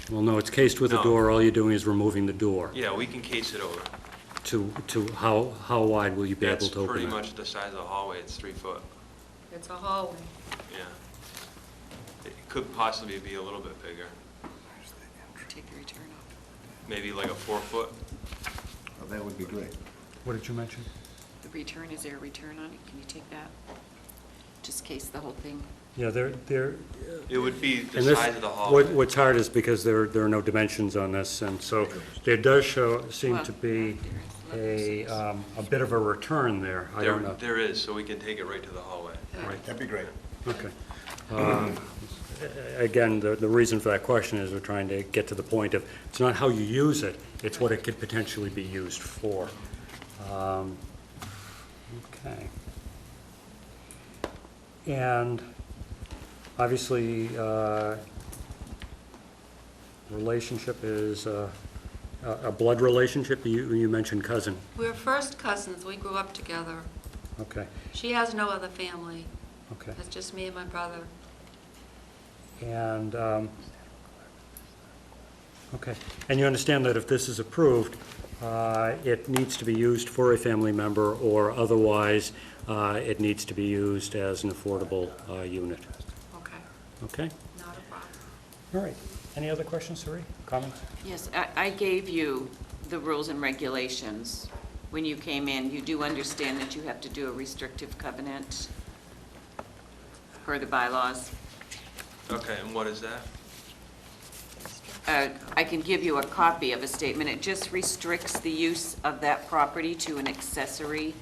Well, no, it's cased with a No. door. All you're doing is removing the door. Yeah, we can case it over. To how wide will you be able to open it? That's pretty much the size of the hallway. It's 3 foot. It's a hallway. Yeah. It could possibly be a little bit bigger. Take the return off. Maybe like a 4 foot. Oh, that would be great. What did you mention? The return, is there a return on it? Can you take that? Just case the whole thing. Yeah, It would be the and this, size of the hallway. what's hard is because there are no dimensions on this, and so there does seem to be a bit of a return there. I don't know. There is, so we can take it right to the hallway. Right. That'd be great. Okay. Again, the reason for that question is we're trying to get to the point of, it's not how you use it, it's what it could potentially be used for. Okay. And obviously, relationship is a blood relationship. You mentioned cousin. We're first cousins. We grew up together. Okay. She has no other family. Okay. It's just me and my brother. And, okay. And you understand that if this is approved, it needs to be used for a family member, or otherwise, it needs to be used as an affordable unit. Okay. Okay? Not a problem. All right. Any other questions, Sari? Comments? Yes, I gave you the rules and regulations when you came in. You do understand that you have to do a restrictive covenant per the bylaws. Okay, and what is that? I can give you a copy of a statement. It just restricts the use of that property to an accessory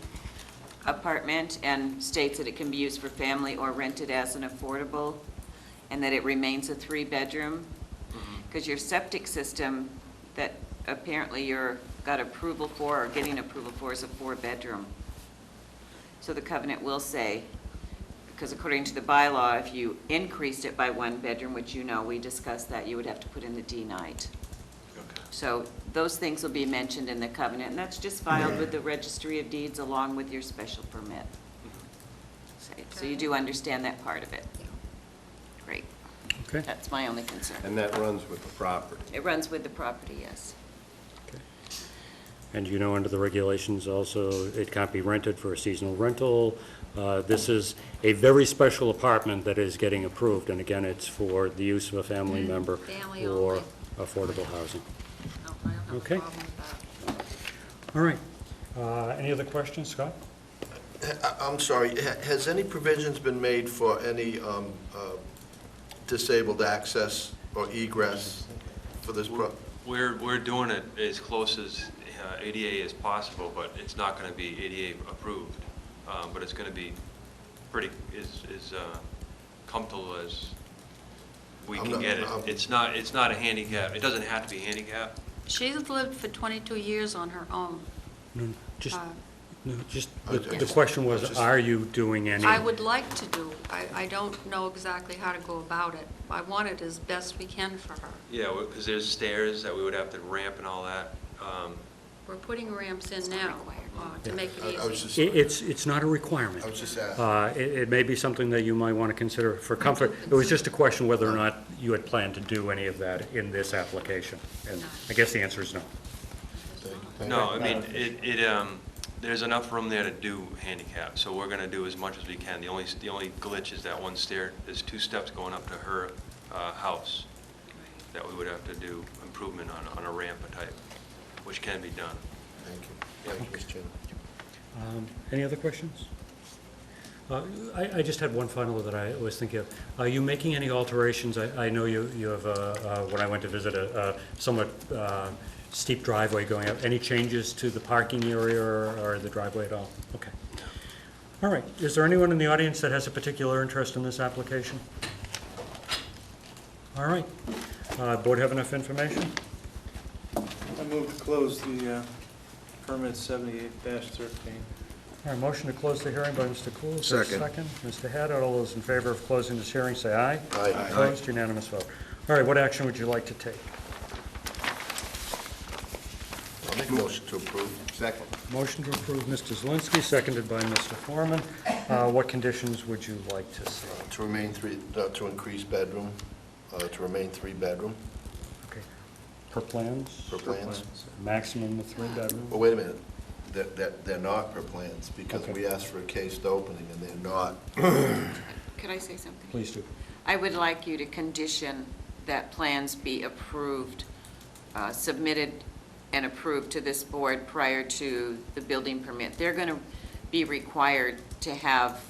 apartment and states that it can be used for family or rented as an affordable, and that it remains a 3-bedroom. Because your septic system that apparently you're got approval for or getting approval for is a 4-bedroom. So the covenant will say, because according to the bylaw, if you increased it by 1 bedroom, which you know, we discussed that, you would have to put in the D-night. Okay. So those things will be mentioned in the covenant, and that's just filed with the Registry of Deeds along with your special permit. So you do understand that part of it? Great. Okay. That's my only concern. And that runs with the property. It runs with the property, yes. And you know, under the regulations also, it can't be rented for a seasonal rental. This is a very special apartment that is getting approved, and again, it's for the use of a family member Family or only. affordable housing. No, I don't have Okay. a problem with that. All right. Any other questions, Scott? I'm sorry, has any provisions been made for any disabled access or egress for this We're doing it as close as ADA as possible, but it's not going to be ADA approved. But it's going to be pretty, as comfortable as we can get it. It's not a handicap. It doesn't have to be handicapped. She's lived for 22 years on her own. No, just, Uh, no, just, the question was, are you doing any? I would like to do. I don't know exactly how to go about it. I want it as best we can for her. Yeah, because there's stairs that we would have to ramp and all that. We're putting ramps in now to make it easy. It's not a requirement. I was just asking. It may be something that you might want to consider for comfort. It was just a question whether or not you had planned to do any of that in this application. And I guess the answer is no. No, I mean, there's enough room there to do handicap, so we're going to do as much as we can. The only glitch is that one stair. There's 2 steps going up to her house that we would have to do improvement on a ramp type, which can be done. Thank you. Thank you, Mr. Chairman. Any other questions? I just had one final that I was thinking of. Are you making any alterations? I know you have, when I went to visit, a somewhat steep driveway going up. Any changes to the parking area or the driveway at all? Okay. All right. Is there anyone in the audience that has a particular interest in this application? All right. Board have enough information? I move to close the permit 78-13. All right, motion to close the hearing by Mr. Cool. Is there a Second. Mr. Haddad, all those in favor of closing this hearing, say aye. Aye. Opposed, unanimous vote. All right, what action would you like to take? I'll make a motion to approve. Second. Motion to approve, Mr. Zelinski, seconded by Mr. Foreman. What conditions would you like to see? To remain to increase bedroom, to remain 3-bedroom. Okay. Per plans? Per plans. Maximum of 3 bedrooms? Well, wait a minute. They're not per plans, because Okay. we asked for a cased opening, and they're not. Could I say something? Please do. I would like you to condition that plans be approved, submitted and approved to this board prior to the building permit. They're going to be required to have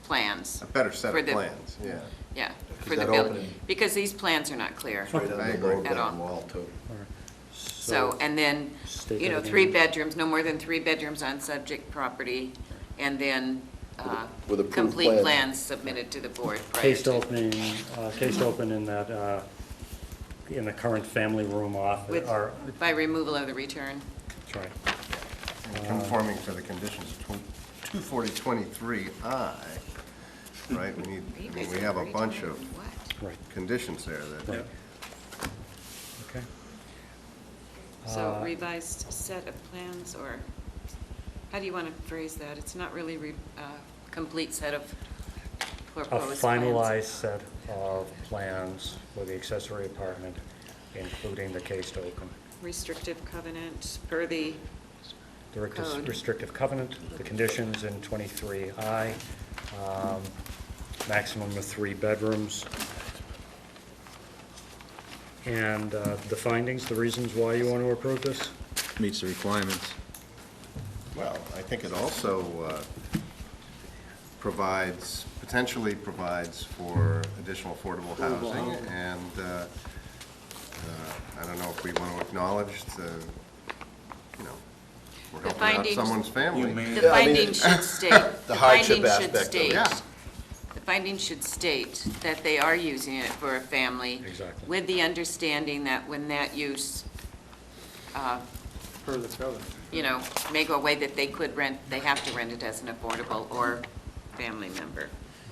plans. A better set for of the- plans, yeah. Yeah, Is for the that building, opening? because these plans are not clear. It's right on I the agree. lower At all. bedroom wall, too. All right. So, and then, State you that know, again. 3 bedrooms, no more than 3 bedrooms on subject property, and then With approved complete plans. plans submitted to the board prior Cased to. opening, cased open in that, in the current family room off, With, or, by removal of the return. that's right. And conforming to the conditions of 240-23I, right? We have a bunch of Right. conditions there that. Right. Okay. So revised set of plans, or how do you want to phrase that? It's not really complete set of A proposed plans. finalized set of plans for the accessory apartment, including the cased open. Restrictive covenant per the The code. restrictive covenant, the conditions in 23I, maximum of 3 bedrooms. And the findings, the reasons why you want to approve this? Meets the requirements. Well, I think it also potentially provides for additional affordable housing, and I don't know if we want to acknowledge we're The helping out findings- someone's family. The Yeah, I mean, findings should state. the hardship findings should aspect of it. state- Yeah. The findings should state that they are using it for a family. Exactly. With the understanding that when that use, Per the covenant. you know, may go away, that they could rent, they have to rent it as an affordable or family member.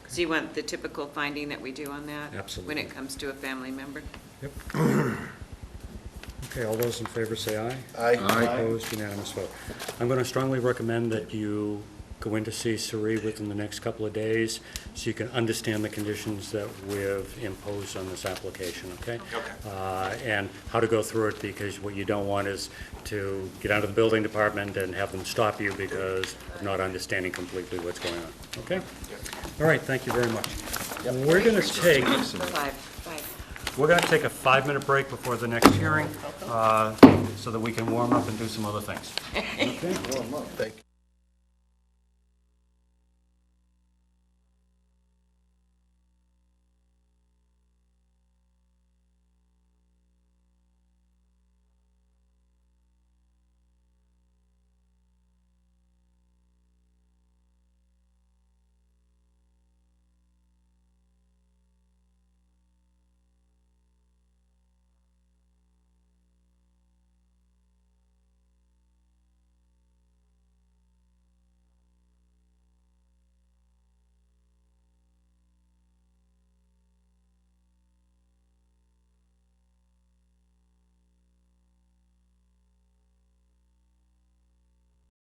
So you want the typical finding that we do on that? Absolutely. When it comes to a family member? Yep. Okay, all those in favor say aye. Aye. Opposed, unanimous vote. I'm going to strongly recommend that you go in to see Sari within the next couple of days so you can understand the conditions that we've imposed on this application, okay? Okay. And how to go through it, because what you don't want is to get out of the building department and have them stop you because of not understanding completely what's going on, okay? All right, thank you very much. We're going to take... We're going to take a 5-minute break before the next hearing so that we can warm up and do some other things. Thank you.